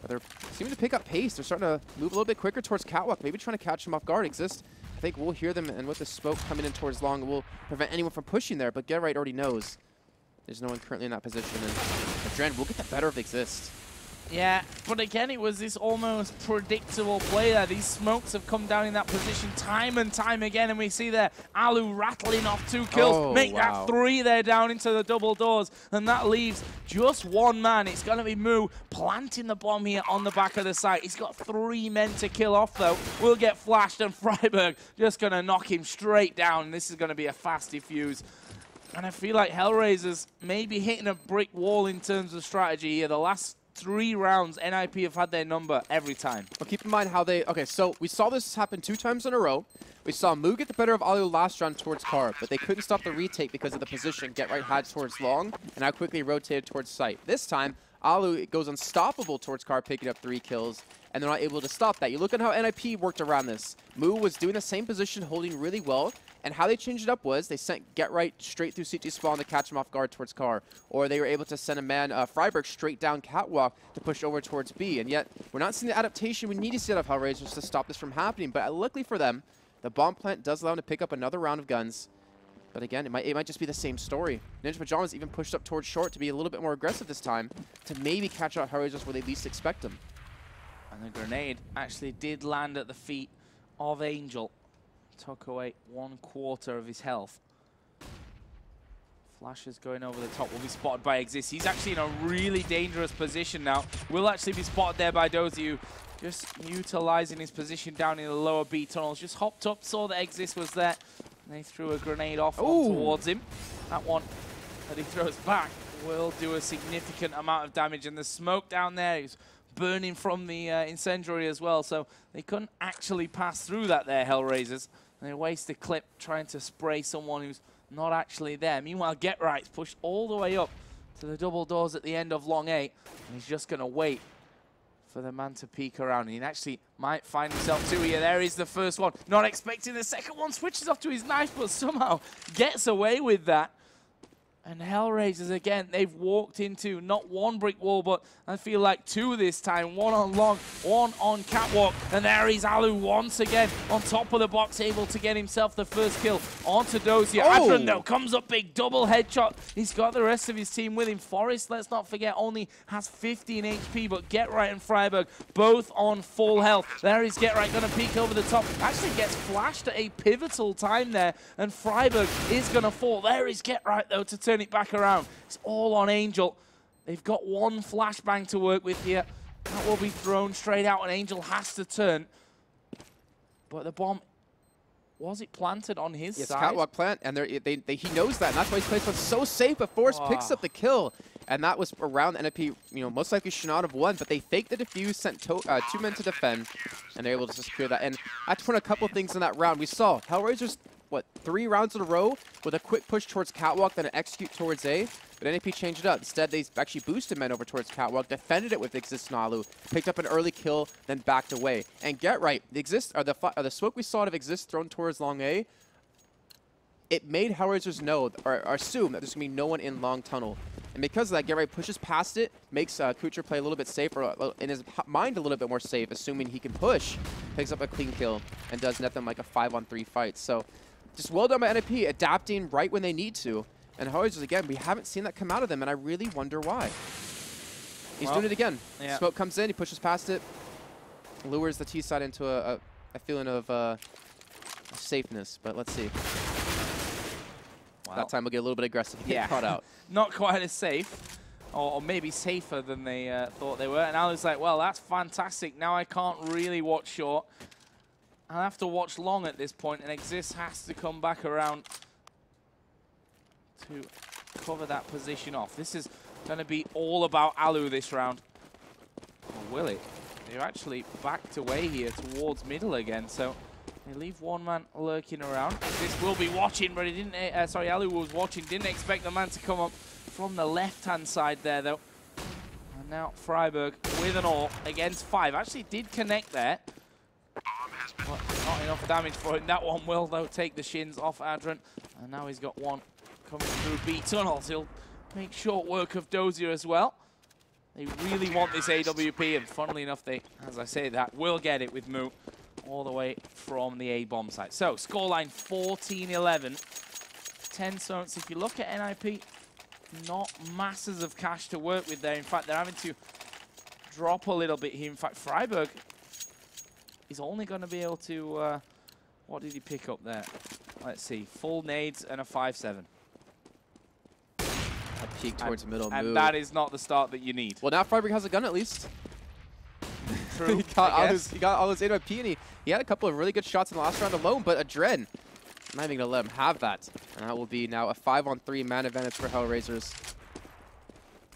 But they're seeming to pick up pace. They're starting to move a little bit quicker towards Catwalk, maybe trying to catch him off guard. Exist, I think we'll hear them, and with the smoke coming in towards long, it will prevent anyone from pushing there, but Get Right already knows there's no one currently in that position, and Adren will get the better of Exist. Yeah, but again, it was this almost predictable play there. These smokes have come down in that position time and time again, and we see there Alu rattling off 2 kills, make that 3 there down into the double doors, and that leaves just one man. It's going to be Moo planting the bomb here on the back of the site. He's got 3 men to kill off, though. Will get flashed, and Freiburg just going to knock him straight down, and this is going to be a fast defuse. And I feel like HellRaisers may be hitting a brick wall in terms of strategy here. The last 3 rounds, NIP have had their number every time. But keep in mind how they... Okay, so we saw this happen 2 times in a row. We saw Moo get the better of Alu last round towards Car, but they couldn't stop the retake because of the position Get Right had towards long, and how quickly rotated towards site. This time, Alu goes unstoppable towards Car, picking up 3 kills, and they're not able to stop that. You look at how NIP worked around this. Moo was doing the same position, holding really well, and how they changed it up was they sent Get Right straight through CT spawn to catch him off guard towards Car, or they were able to send a man, Freiburg, straight down Catwalk to push over towards B, and yet we're not seeing the adaptation we need to see out of HellRaisers to stop this from happening, but luckily for them, the bomb plant does allow them to pick up another round of guns. But again, it might just be the same story. Ninja Pyjamas even pushed up towards short to be a little bit more aggressive this time to maybe catch out HellRaisers where they least expect them. And the grenade actually did land at the feet of Angel. Took away 1/4 of his health. Flashes going over the top will be spotted by Exist. He's actually in a really dangerous position now. Will actually be spotted there by Dozier, just utilizing his position down in the lower B tunnels. Just hopped up, saw that Exist was there, and they threw a grenade off towards him. That one that he throws back will do a significant amount of damage, and the smoke down there is burning from the incendiary as well, so they couldn't actually pass through that there, HellRaisers. They waste a clip trying to spray someone who's not actually there. Meanwhile, Get Right's pushed all the way up to the double doors at the end of long 8, and he's just going to wait for the man to peek around. And he actually might find himself 2 here. There is the first one. Not expecting the second one. Switches off to his knife, but somehow gets away with that. And HellRaisers, again, they've walked into not 1 brick wall, but I feel like 2 this time. 1 on long, 1 on Catwalk. And there is Alu once again on top of the box, able to get himself the first kill onto Dozier. Adrian, though, comes up big, double headshot. He's got the rest of his team with him. Forrest, let's not forget, only has 15 HP, but Get Right and Freiburg both on full health. There is Get Right, going to peek over the top. Actually gets flashed at a pivotal time there, and Freiburg is going to fall. There is Get Right, though, to turn it back around. It's all on Angel. They've got 1 flashbang to work with here. That will be thrown straight out, and Angel has to turn. But the bomb, was it planted on his side? Catwalk plant, and he knows that, and that's why he's placed one so safe, but Forrest picks up the kill. And that was around NIP, you know, most likely should not have won, but they faked the defuse, sent 2 men to defend, and they're able to secure that. And I have to point a couple things in that round. We saw HellRaisers, what, 3 rounds in a row with a quick push towards Catwalk, then an execute towards A. But NAP changed it up. Instead, they actually boosted men over towards Catwalk, defended it with Exist and Alu, picked up an early kill, then backed away. And Get Right, the smoke we saw of Exist thrown towards long A, it made HellRaisers know, or assume, that there's going to be no one in long tunnel. And because of that, Get Right pushes past it, makes Kucher play a little bit safer, in his mind a little bit more safe, assuming he can push, picks up a clean kill, and does net them like a 5-on-3 fight. So just well done by NIP, adapting right when they need to. And HellRaisers, again, we haven't seen that come out of them, and I really wonder why. He's doing it again. Yeah. Smoke comes in, he pushes past it, lures the T side into a feeling of safeness, but let's see. Wow. That time we'll get a little bit aggressive. Get caught out. Not quite as safe, or maybe safer than they thought they were. And I was like, well, that's fantastic. Now I can't really watch short. I'll have to watch long at this point, and Exist has to come back around to cover that position off. This is going to be all about Alu this round. Or will it? They're actually backed away here towards middle again, so they leave one man lurking around. This will be watching, but he didn't. Sorry, Alu was watching. Didn't expect the man to come up from the left-hand side there, though. And now Freiburg with an ult against 5. Actually did connect there, but not enough damage for him. That one will, though, take the shins off Adrian. And now he's got one coming through B tunnels. He'll make short work of Dozier as well. They really want this AWP, and funnily enough, they, as I say that, will get it with Moot all the way from the A-bomb site. So, scoreline 14-11. 10 stones. If you look at NIP, not masses of cash to work with there. In fact, they're having to drop a little bit here. In fact, Freiburg is only going to be able to... what did he pick up there? Let's see. Full nades and a 5-7. A peek towards middle and move. That is not the start that you need. Well, now Freiburg has a gun at least. True, he got all his AWP, and he had a couple of really good shots in the last round alone, but Adren, I'm not even going to let him have that. And that will be now a 5-on-3 man advantage for HellRaisers.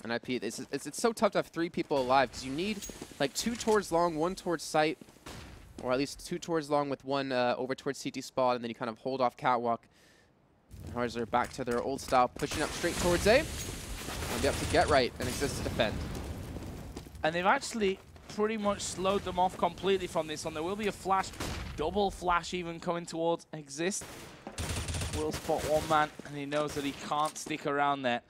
NIP, it's so tough to have 3 people alive, because you need like 2 towards long, 1 towards site, or at least 2 towards long with 1 over towards CT spot, and then you kind of hold off catwalk. HellRaisers are back to their old style, pushing up straight towards A. They'll be up to Get Right and Exist to defend. And they've actually pretty much slowed them off completely from this one. There will be a flash, double flash even coming towards Exist. Will spot one man, and he knows that he can't stick around there.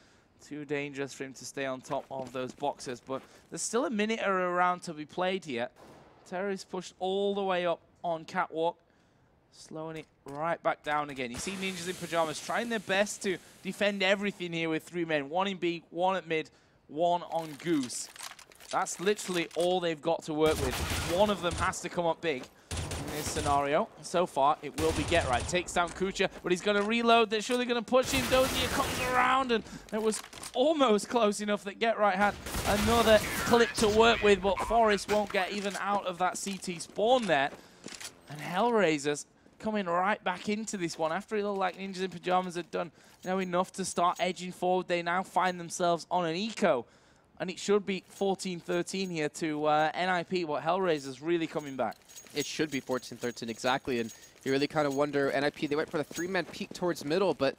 Too dangerous for him to stay on top of those boxes, but there's still a minute or a round to be played here. Terrorist pushed all the way up on catwalk, slowing it right back down again. You see Ninjas in Pyjamas trying their best to defend everything here with 3 men. 1 in B, 1 at mid, 1 on Goose. That's literally all they've got to work with. One of them has to come up big in this scenario. So far, it will be Get Right. Takes down Kucher, but he's going to reload. They're surely going to push him. Dozier comes around, and it was almost close enough that Get Right had another clip to work with, but Forrest won't get even out of that CT spawn there. And HellRaisers coming right back into this one after it looked like Ninjas in Pyjamas had done enough to start edging forward. They now find themselves on an eco, and it should be 14-13 here to NIP, but HellRaisers really coming back. It should be 14-13 exactly, and you really kind of wonder, NIP, they went for the 3-man peek towards middle, but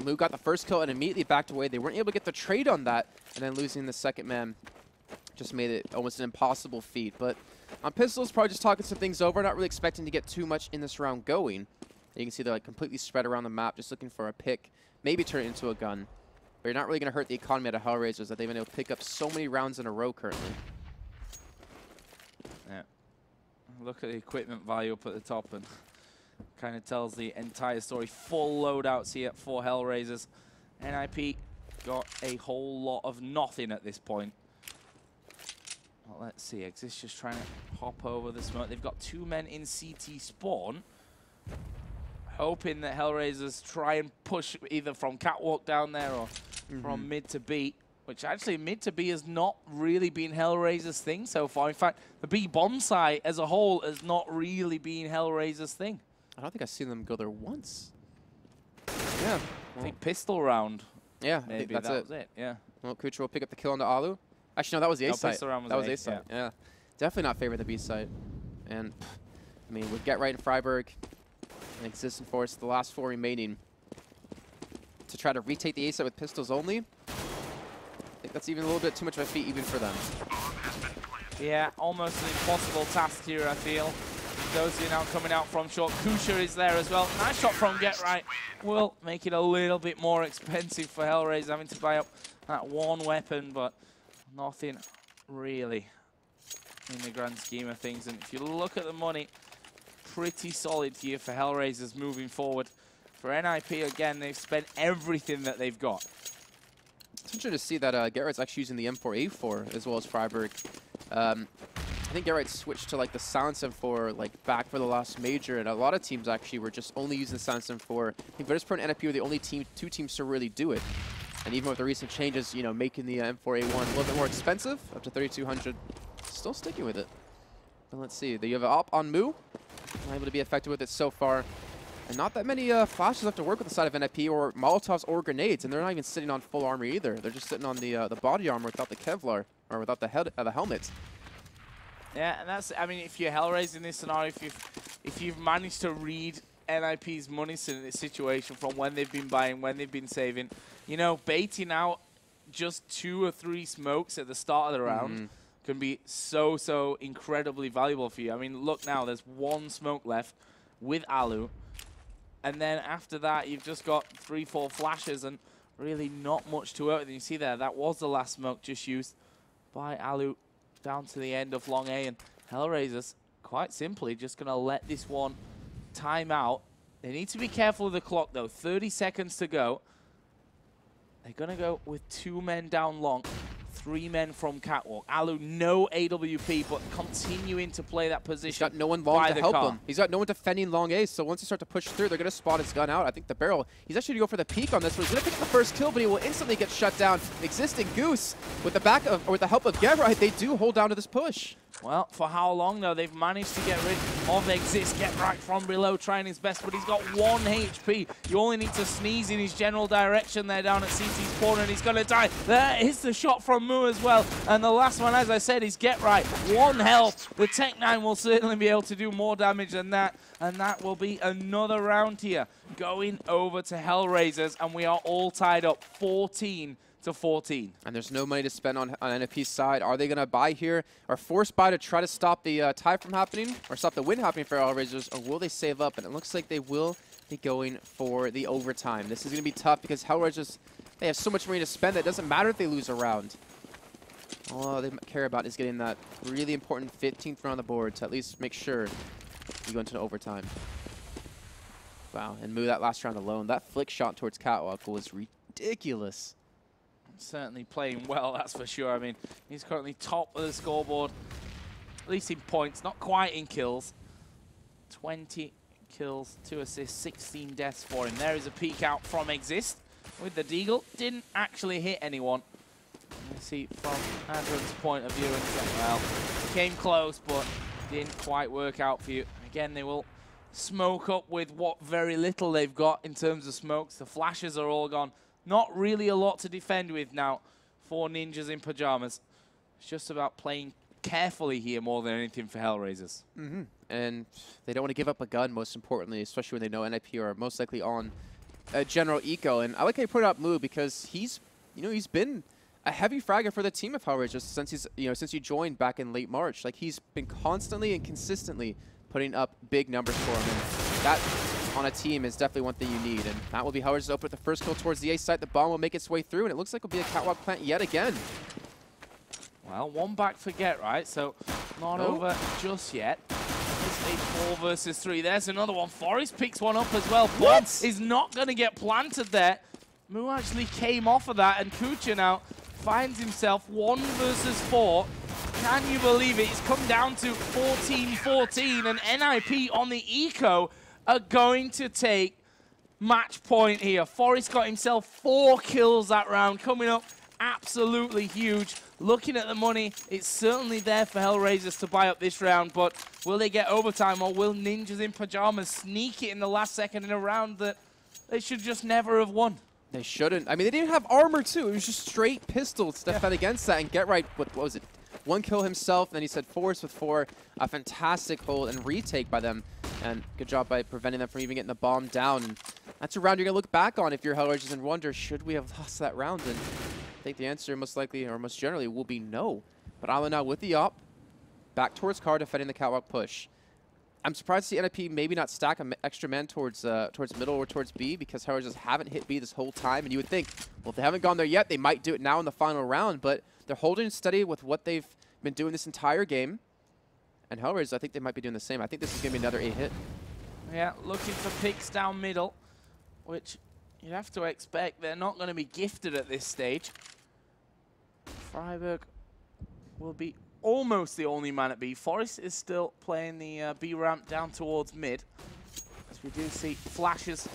Moo got the first kill and immediately backed away. They weren't able to get the trade on that, and then losing the second man just made it almost an impossible feat. But on Pistols, probably just talking some things over, not really expecting to get too much in this round going. You can see they're like completely spread around the map, just looking for a pick, maybe turn it into a gun. But you're not really going to hurt the economy at HellRaisers that they've been able to pick up so many rounds in a row currently. Yeah. Look at the equipment value up at the top, and kind of tells the entire story. Full loadouts here for HellRaisers. NIP got a whole lot of nothing at this point. Well, let's see. Exist just trying to hop over the smoke. They've got 2 men in CT spawn, hoping that HellRaisers try and push either from catwalk down there or from mid to B, which actually mid to B has not really been HellRaisers' thing so far. In fact, the B bomb site as a whole has not really been HellRaisers' thing. I don't think I've seen them go there once. Yeah. I think pistol round. Yeah, maybe I think that was it. Yeah. Well, Kucher will pick up the kill on the Alu. Actually, no, that was the A site. Pistol round was that was A site. Yeah. Definitely not favoring the B site. And I mean, with Get Right and Freiburg and Exist and Force, the last 4 remaining, to try to retake the A site with pistols only, I think that's even a little bit too much of a feat even for them. Yeah, almost an impossible task here, I feel. Those are now coming out from short. Kusha is there as well. Nice shot from Get Right. Will make it a little bit more expensive for HellRaisers, having to buy up that one weapon, but nothing really in the grand scheme of things. And if you look at the money, pretty solid here for HellRaisers moving forward. For NIP, again, they've spent everything that they've got. It's interesting to see that Garrett's actually using the M4A4 as well as Freiburg. I think Garrett switched to like the Silence M4 like back for the last major, and a lot of teams actually were just only using the Silence M4. I think Virtus Pro and NIP were the only two teams to really do it. And even with the recent changes, you know, making the M4A1 a little bit more expensive, up to 3,200, still sticking with it. But let's see, you have an op on Mu, not able to be effective with it so far. And not that many flashes left to work with the side of NIP, or Molotovs or grenades, and they're not even sitting on full armor either. They're just sitting on the body armor without the Kevlar, or without the helmet. Yeah, and that's, I mean, if you're HellRaisers in this scenario, if you've managed to read NIP's money situation from when they've been buying, when they've been saving, you know, baiting out just 2 or 3 smokes at the start of the round can be so incredibly valuable for you. I mean, look now, there's 1 smoke left with Alu, and then after that, you've just got 3-4 flashes and really not much to work with. And you see there, that was the last smoke just used by Alu down to the end of long A, and HellRaisers, quite simply, just going to let this one time out. They need to be careful of the clock, though. 30 seconds to go. They're going to go with 2 men down long, 3 men from Catwalk. Alu, no AWP, but continuing to play that position. He's got no one long to help him. He's got no one defending long A, so once they start to push through, they're going to spot his gun out. I think the barrel, he's actually going to go for the peek on this one. He's going to pick up the first kill, but he will instantly get shut down. Existing Goose, with the help of Gerrite, they do hold down to this push. Well, for how long, though? They've managed to get rid of Exist. Get right from below, trying his best, but he's got 1 HP. You only need to sneeze in his general direction there down at CT's corner, and he's going to die. There is the shot from Mu as well. And the last one, as I said, is Get Right. 1 health. The Tech-9 will certainly be able to do more damage than that, and that will be another round here going over to HellRaisers, and we are all tied up 14-14. And there's no money to spend on NFP's side. Are they going to buy here, or force buy to try to stop the tie from happening, or stop the win happening for HellRaisers, or will they save up? And it looks like they will be going for the overtime. This is going to be tough because HellRaisers, they have so much money to spend that it doesn't matter if they lose a round. All they care about is getting that really important 15th round on the board to at least make sure you go into the overtime. Wow, and Mu that last round alone, that flick shot towards Catwalk was ridiculous. Certainly playing well, that's for sure. I mean, he's currently top of the scoreboard, at least in points, not quite in kills. 20 kills, 2 assists, 16 deaths for him. There is a peek out from Exist with the Deagle. Didn't actually hit anyone. You see from Adrian's point of view, and well, came close, but didn't quite work out for you. Again, they will smoke up with what very little they've got in terms of smokes. The flashes are all gone. Not really a lot to defend with now for Ninjas in Pyjamas. It's just about playing carefully here more than anything for HellRaisers. And they don't want to give up a gun, most importantly, especially when they know NIP are most likely on a general eco. And I like how you put up Mu because he's been a heavy fragger for the team of HellRaisers since he joined back in late March. Like, he's been constantly and consistently putting up big numbers for him. And that on a team is definitely one thing you need, and that will be HellRaisers open with the first kill towards the A site. The bomb will make its way through, and it looks like it'll be a Catwalk plant yet again. Well, 1 back for Get Right, so not over just yet. It's a 4 versus 3. There's another one. Forrest picks one up as well. Bomb is not going to get planted there. Mu actually came off of that, and Kucha now finds himself 1 versus 4. Can you believe it? It's come down to 14-14, and NIP on the eco are going to take match point here. Forrest got himself 4 kills that round, coming up absolutely huge. Looking at the money, it's certainly there for HellRaisers to buy up this round, but will they get overtime, or will Ninjas in Pyjamas sneak it in the last second in a round that they should just never have won? They shouldn't. I mean, they didn't have armor, too. It was just straight pistols to defend against that, and Get Right, what was it? 1 kill himself, and then he said Forrest with 4. A fantastic hold and retake by them. And good job by preventing them from even getting the bomb down. And that's a round you're going to look back on if you're HellRaisers and wonder, should we have lost that round? And I think the answer most likely, or most generally, will be no. But Island now with the op, back towards car, defending the Catwalk push. I'm surprised to see NIP maybe not stack an extra man towards middle or towards B, because HellRaisers haven't hit B this whole time. And you would think, well, if they haven't gone there yet, they might do it now in the final round. But they're holding steady with what they've been doing this entire game. And HellRaisers, I think they might be doing the same. I think this is going to be another A hit. Yeah, looking for picks down middle, which you'd have to expect they're not going to be gifted at this stage. Freiburg will be almost the only man at B. Forest is still playing the B ramp down towards mid, as we do see flashes,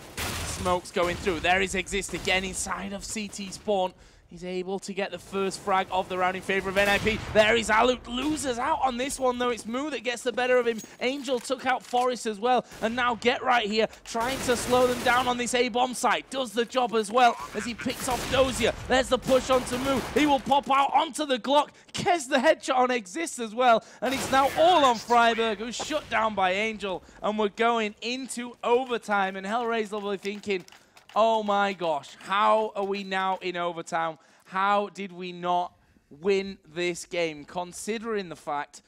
smokes going through. There is Exist again inside of CT spawn. He's able to get the first frag of the round in favor of NIP. There is Alu. Losers out on this one, though. It's Moo that gets the better of him. Angel took out Forest as well. And now Get Right here, trying to slow them down on this A-bomb site. Does the job as well as he picks off Dozier. There's the push onto Moo. He will pop out onto the Glock. Gets the headshot on Exist as well. And it's now all on Freiburg, who's shut down by Angel. And we're going into overtime. And HellRaisers will be thinking, oh my gosh, how are we now in overtime? How did we not win this game, considering the fact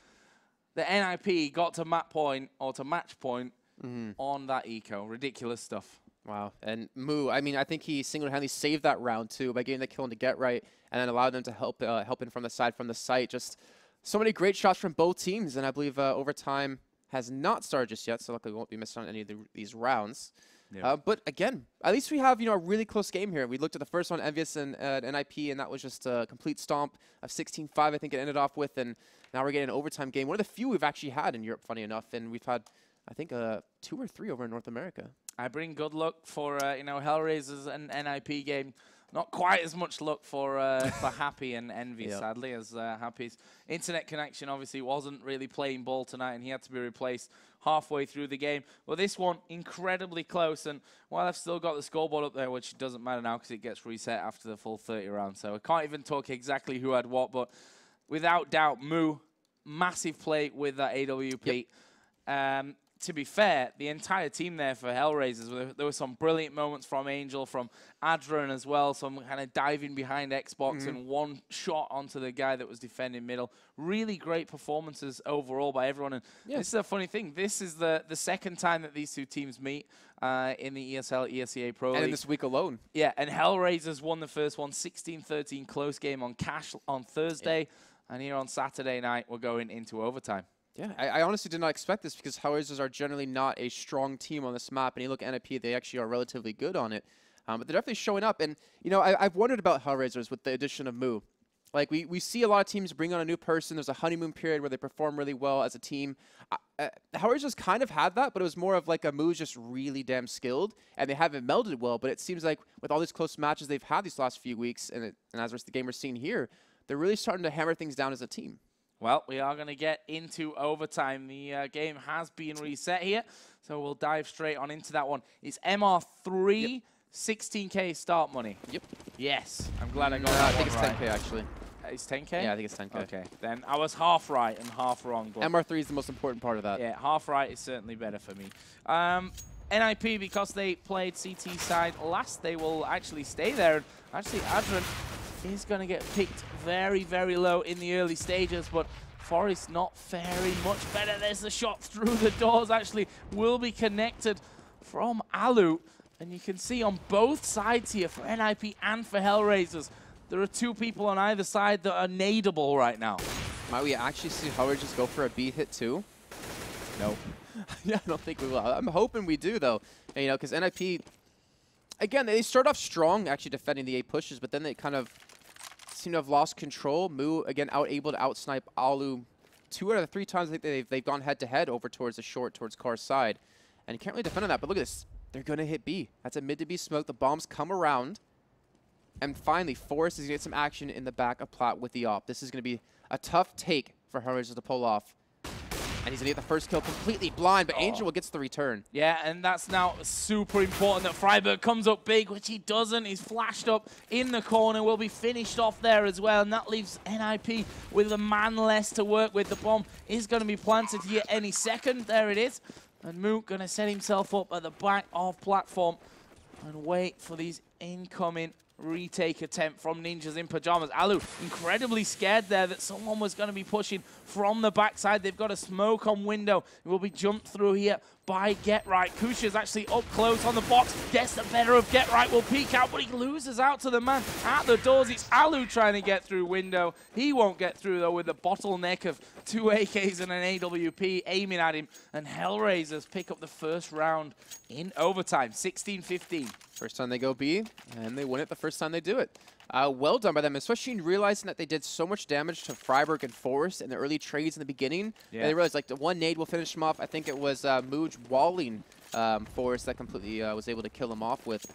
that NIP got to match point on that eco? Ridiculous stuff. Wow. And Moo, I mean, I think he single-handedly saved that round too by getting the kill into Get Right, and then allowed them to help in from the side, from the site. Just so many great shots from both teams, and I believe overtime has not started just yet, so luckily we won't be missing on any of these rounds. Yeah. But again, at least we have, a really close game here. We looked at the first one, Envious and NIP, and that was just a complete stomp of 16-5, I think it ended off with. And now we're getting an overtime game. One of the few we've actually had in Europe, funny enough. And we've had, I think, 2 or 3 over in North America. I bring good luck for, HellRaisers and NIP game. Not quite as much luck for Happy and Envy, sadly, as Happy's internet connection obviously wasn't really playing ball tonight, and he had to be replaced halfway through the game. Well, this one, incredibly close, and while I've still got the scoreboard up there, which doesn't matter now because it gets reset after the full 30 rounds, so I can't even talk exactly who had what, but without doubt, Moo, massive play with that AWP. Yep. To be fair, the entire team there for HellRaisers, there were some brilliant moments from Angel, from Adron as well, some kind of diving behind Xbox and one shot onto the guy that was defending middle. Really great performances overall by everyone. And this is a funny thing. This is the second time that these two teams meet in the ESL ESEA Pro League. And in this week alone. Yeah, and HellRaisers won the first one, 16-13 close game on Cash on Thursday. And here on Saturday night, we're going into overtime. Yeah, I honestly did not expect this, because HellRaisers are generally not a strong team on this map. And you look at NIP, they actually are relatively good on it. But they're definitely showing up. And, I've wondered about HellRaisers with the addition of Moo. Like, we see a lot of teams bring on a new person. There's a honeymoon period where they perform really well as a team. HellRaisers kind of had that, but it was more of like a Moo's just really damn skilled. And they haven't melded well. But it seems like with all these close matches they've had these last few weeks, and as the game we're seeing here, they're really starting to hammer things down as a team. Well, we are going to get into overtime. The game has been reset here, so we'll dive straight on into that one. It's MR3, 16K start money. Yep. Yes, I'm glad I got that. I think it's 10K, actually. It's 10K? Yeah, I think it's 10K. Okay, then I was half right and half wrong. But MR3 is the most important part of that. Yeah, half right is certainly better for me. NIP, because they played CT side last, they will actually stay there. And actually, Adron is going to get picked very, very low in the early stages, but Forest not faring much better. There's the shot through the doors, actually will be connected from Alu. And you can see on both sides here, for NIP and for HellRaisers, there are 2 people on either side that are nadeable right now. Might we actually see HellRaisers go for a B hit too? No. Yeah, I don't think we will. I'm hoping we do, though. And, because NIP, again, they start off strong, actually defending the A pushes, but then they kind of seem to have lost control. Moo, again, able to outsnipe Alu 2 out of the 3 times. I think they've gone head-to-head over towards the short, towards Car's side. And you can't really defend on that, but look at this. They're going to hit B. That's a mid to B smoke. The bombs come around. And finally, Forrest is going to get some action in the back of Plat with the op. This is going to be a tough take for HellRaisers to pull off. And he's going to get the first kill completely blind, but Angel gets the return. Yeah, and that's now super important that Freiburg comes up big, which he doesn't. He's flashed up in the corner, will be finished off there as well, and that leaves NIP with a man less to work with. The bomb is going to be planted here any second. There it is. And Mook going to set himself up at the back of platform and wait for these incoming retake attempt from Ninjas in Pyjamas. Alu incredibly scared there that someone was going to be pushing from the backside. They've got a smoke on window. It will be jumped through here by GetRight. Kusha's actually up close on the box, gets the better of GetRight, will peek out, but he loses out to the man at the doors. It's Alu trying to get through window. He won't get through, though, with the bottleneck of 2 AKs and an AWP aiming at him, and HellRaisers pick up the first round in overtime, 16-15. First time they go B, and they win it the first time they do it. Well done by them, especially in realizing that they did so much damage to Freiburg and Forest in the early trades in the beginning. Yeah. And they realized, like, the one nade will finish them off. I think it was Mooj walling Forest that completely was able to kill him off with.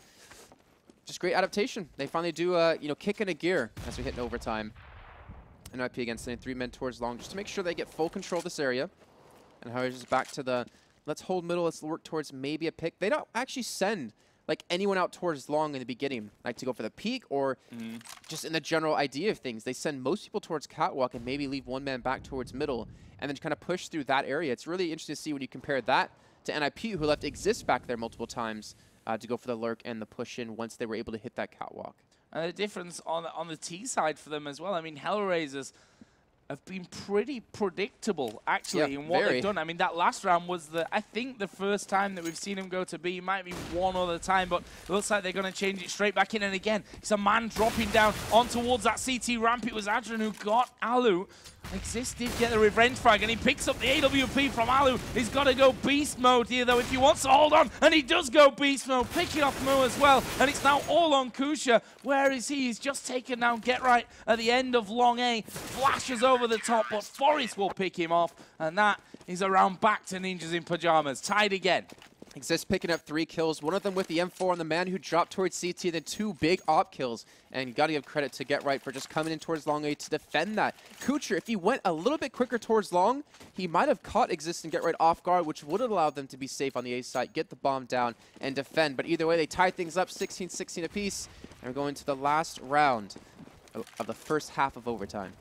Just great adaptation. They finally do, you know, kick into gear as we hit in overtime. NIP against sending 3 men towards long, just to make sure they get full control of this area. And HellRaisers back to the, let's hold middle, let's work towards maybe a pick. They don't actually send like anyone out towards long in the beginning, like to go for the peak or just in the general idea of things. They send most people towards catwalk and maybe leave 1 man back towards middle and then kind of push through that area. It's really interesting to see when you compare that to NIP, who left Exist back there multiple times to go for the lurk and the push in once they were able to hit that catwalk. And the difference on the T side for them as well. I mean, HellRaisers have been pretty predictable, actually, in what they've done. I mean, that last round was, I think, the first time that we've seen them go to B. It might be one other time, but it looks like they're going to change it straight back in. And again, it's a man dropping down on towards that CT ramp. It was Adrian who got Alu. Exist did get the revenge frag, and he picks up the AWP from Alu. He's got to go beast mode here, though, if he wants to hold on, and he does go beast mode, picking off Mo as well, and it's now all on Kusha. Where is he? He's just taken down GetRight at the end of long A, flashes over the top, but Forest will pick him off, and that is a round back to Ninjas in Pyjamas, tied again. Exist picking up 3 kills, one of them with the M4 on the man who dropped towards CT, then 2 big op kills. And you got to give credit to GetRight for just coming in towards long A to defend that. Kucher, if he went a little bit quicker towards long, he might have caught Exist and GetRight off guard, which would have allowed them to be safe on the A side, get the bomb down, and defend. But either way, they tie things up 16-16 apiece, and we're going to the last round of the first half of overtime.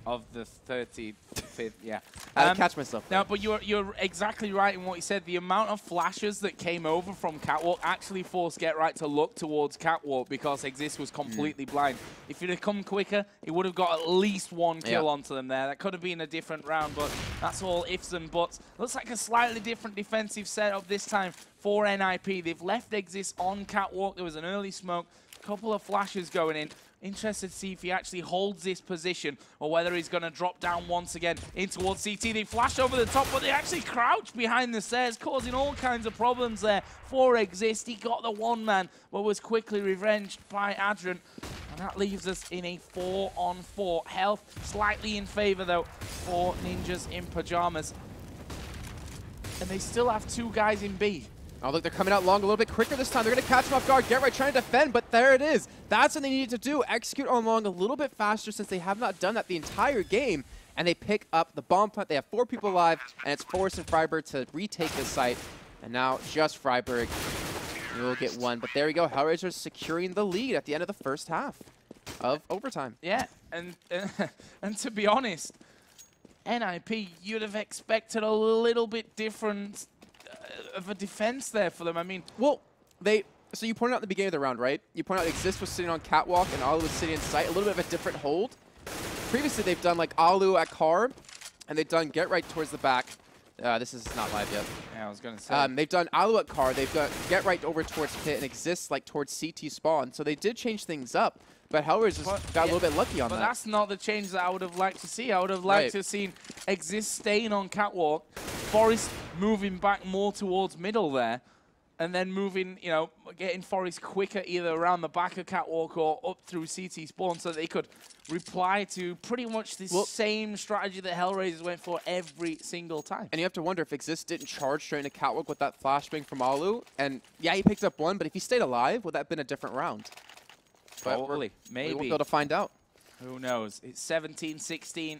Of the 35th, yeah. I catch myself. No, but you're exactly right in what you said. The amount of flashes that came over from Catwalk actually forced GetRight to look towards Catwalk because Exist was completely blind. If it had come quicker, it would have got at least 1 kill onto them there. That could have been a different round, but that's all ifs and buts. Looks like a slightly different defensive setup this time for NIP. They've left Exist on Catwalk. There was an early smoke, a couple of flashes going in. Interested to see if he actually holds this position or whether he's going to drop down once again in towards CT. They flash over the top, but they actually crouch behind the stairs, causing all kinds of problems there for Exist. He got the 1 man, but was quickly revenged by Adrian. And that leaves us in a 4-on-4. Health slightly in favor, though, for Ninjas in Pyjamas. And they still have 2 guys in B. Oh, look, they're coming out long a little bit quicker this time. They're going to catch him off guard. GetRight trying to defend, but there it is. That's what they needed to do. Execute on long a little bit faster since they have not done that the entire game. And they pick up the bomb plant. They have 4 people alive, and it's Forrest and Freiburg to retake this site. And now just Freiburg will get 1. But there we go. HellRaisers securing the lead at the end of the first half of overtime. Yeah, and to be honest, NIP, you'd have expected a little bit different of a defense there for them. I mean, well, so you pointed out at the beginning of the round, right? You pointed out Exist was sitting on catwalk and Alu was sitting in sight, a little bit of a different hold. Previously, they've done like Alu at car, and they've done GetRight towards the back. This is not live yet. Yeah, I was going to say. They've done Alu at car, they've got GetRight over towards pit, and Exist like towards CT spawn. So they did change things up, but HellRaisers got a little bit lucky on that. But that's not the change that I would have liked to see. I would have liked to have seen Exist staying on catwalk, Forest moving back more towards middle there, and then moving, you know, getting Forest quicker either around the back of catwalk or up through CT spawn so that they could reply to pretty much the same strategy that HellRaisers went for every single time. And you have to wonder if Exist didn't charge straight into catwalk with that flashbang from Alu. And yeah, he picked up 1, but if he stayed alive, would that have been a different round? Probably. Maybe. We won't be able to find out. Who knows? It's 17-16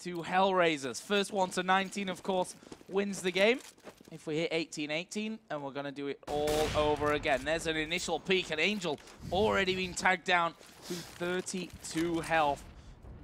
to HellRaisers. First one to 19, of course, wins the game. If we hit 18-18, and we're going to do it all over again. There's an initial peek, and Angel already being tagged down to 32 health.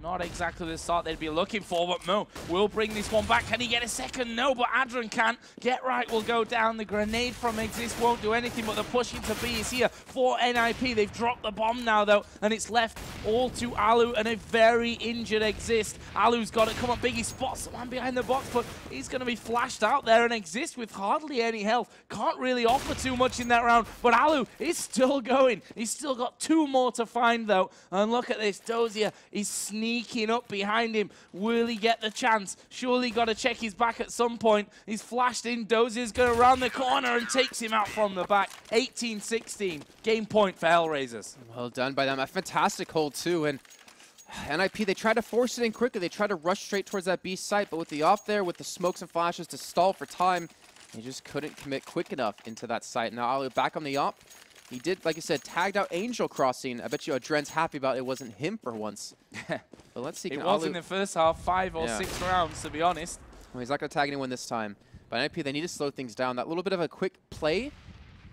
Not exactly the start they'd be looking for, but Mo will bring this one back. Can he get a second? No, but Adren can't. Get Right will go down. The grenade from Exist won't do anything, but the push into B is here for NIP. They've dropped the bomb now, though, and it's left all to Alu and a very injured Exist. Alu's got it. Come on, Biggie spots the man behind the box, but he's going to be flashed out there, and Exist with hardly any health can't really offer too much in that round, but Alu is still going. He's still got 2 more to find, though, and look at this. Dozier is sneaking up behind him. Will he get the chance? Surely got to check his back at some point. He's flashed in. Dozier's going to round the corner and takes him out from the back. 18-16. Game point for HellRaisers. Well done by them. A fantastic hold, too. And NIP, they tried to force it in quickly. They tried to rush straight towards that B site, but with the op there, with the smokes and flashes to stall for time, they just couldn't commit quick enough into that site. Now, Alu back on the op. He did, like I said, tagged out Angel crossing. I bet you Adren's happy about it wasn't him for once. But let's see. It was in the first half, 5 or 6 rounds, to be honest. Well, he's not going to tag anyone this time. But NIP, they need to slow things down. That little bit of a quick play,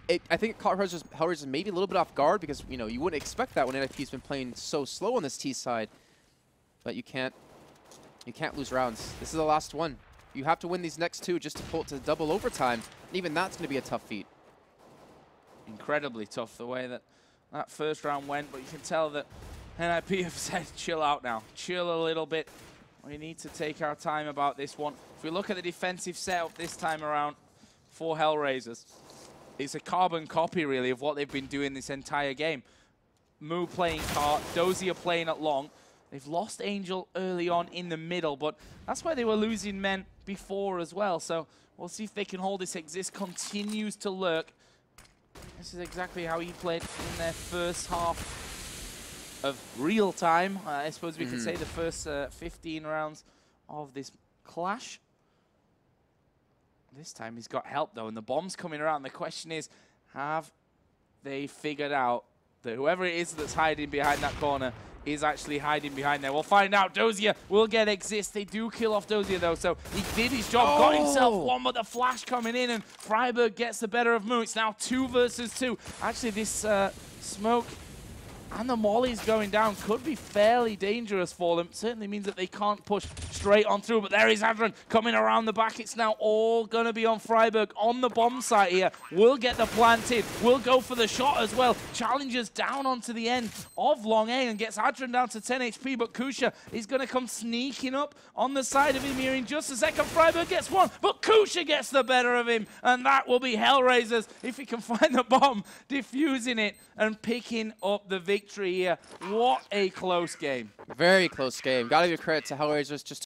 I think it caught HellRaisers maybe a little bit off guard because, you know, you wouldn't expect that when NIP's been playing so slow on this T side. But you can't lose rounds. This is the last one. You have to win these next 2 just to pull it to double overtime. And even that's going to be a tough feat. Incredibly tough the way that first round went, but you can tell that NIP have said chill out now. Chill a little bit. We need to take our time about this one. If we look at the defensive setup this time around for HellRaisers, it's a carbon copy, really, of what they've been doing this entire game. Moo playing cart, Dozier playing at long. They've lost Angel early on in the middle, but that's why they were losing men before as well. So we'll see if they can hold this. Exist continues to lurk. This is exactly how he played in their first half of real time. I suppose we could say the first 15 rounds of this clash. This time he's got help, though, and the bomb's coming around. The question is, have they figured out that whoever it is that's hiding behind that corner is actually hiding behind there? We'll find out. Dozier will get Exist. They do kill off Dozier, though, so he did his job, got himself one, but the flash coming in, and Freiburg gets the better of Moo. It's now 2 versus 2. Actually, this smoke and the mollies going down could be fairly dangerous for them. Certainly means that they can't push straight on through, but there is Adren coming around the back. It's now all going to be on Freiburg on the bomb site here. We'll get the planted. We'll go for the shot as well. Challengers down onto the end of Long A and gets Adren down to 10 HP, but Kusha is going to come sneaking up on the side of him here in just a second. Freiburg gets one, but Kusha gets the better of him, and that will be HellRaisers if he can find the bomb, diffusing it and picking up the victory here. What a close game. Very close game. Gotta give credit to HellRaisers just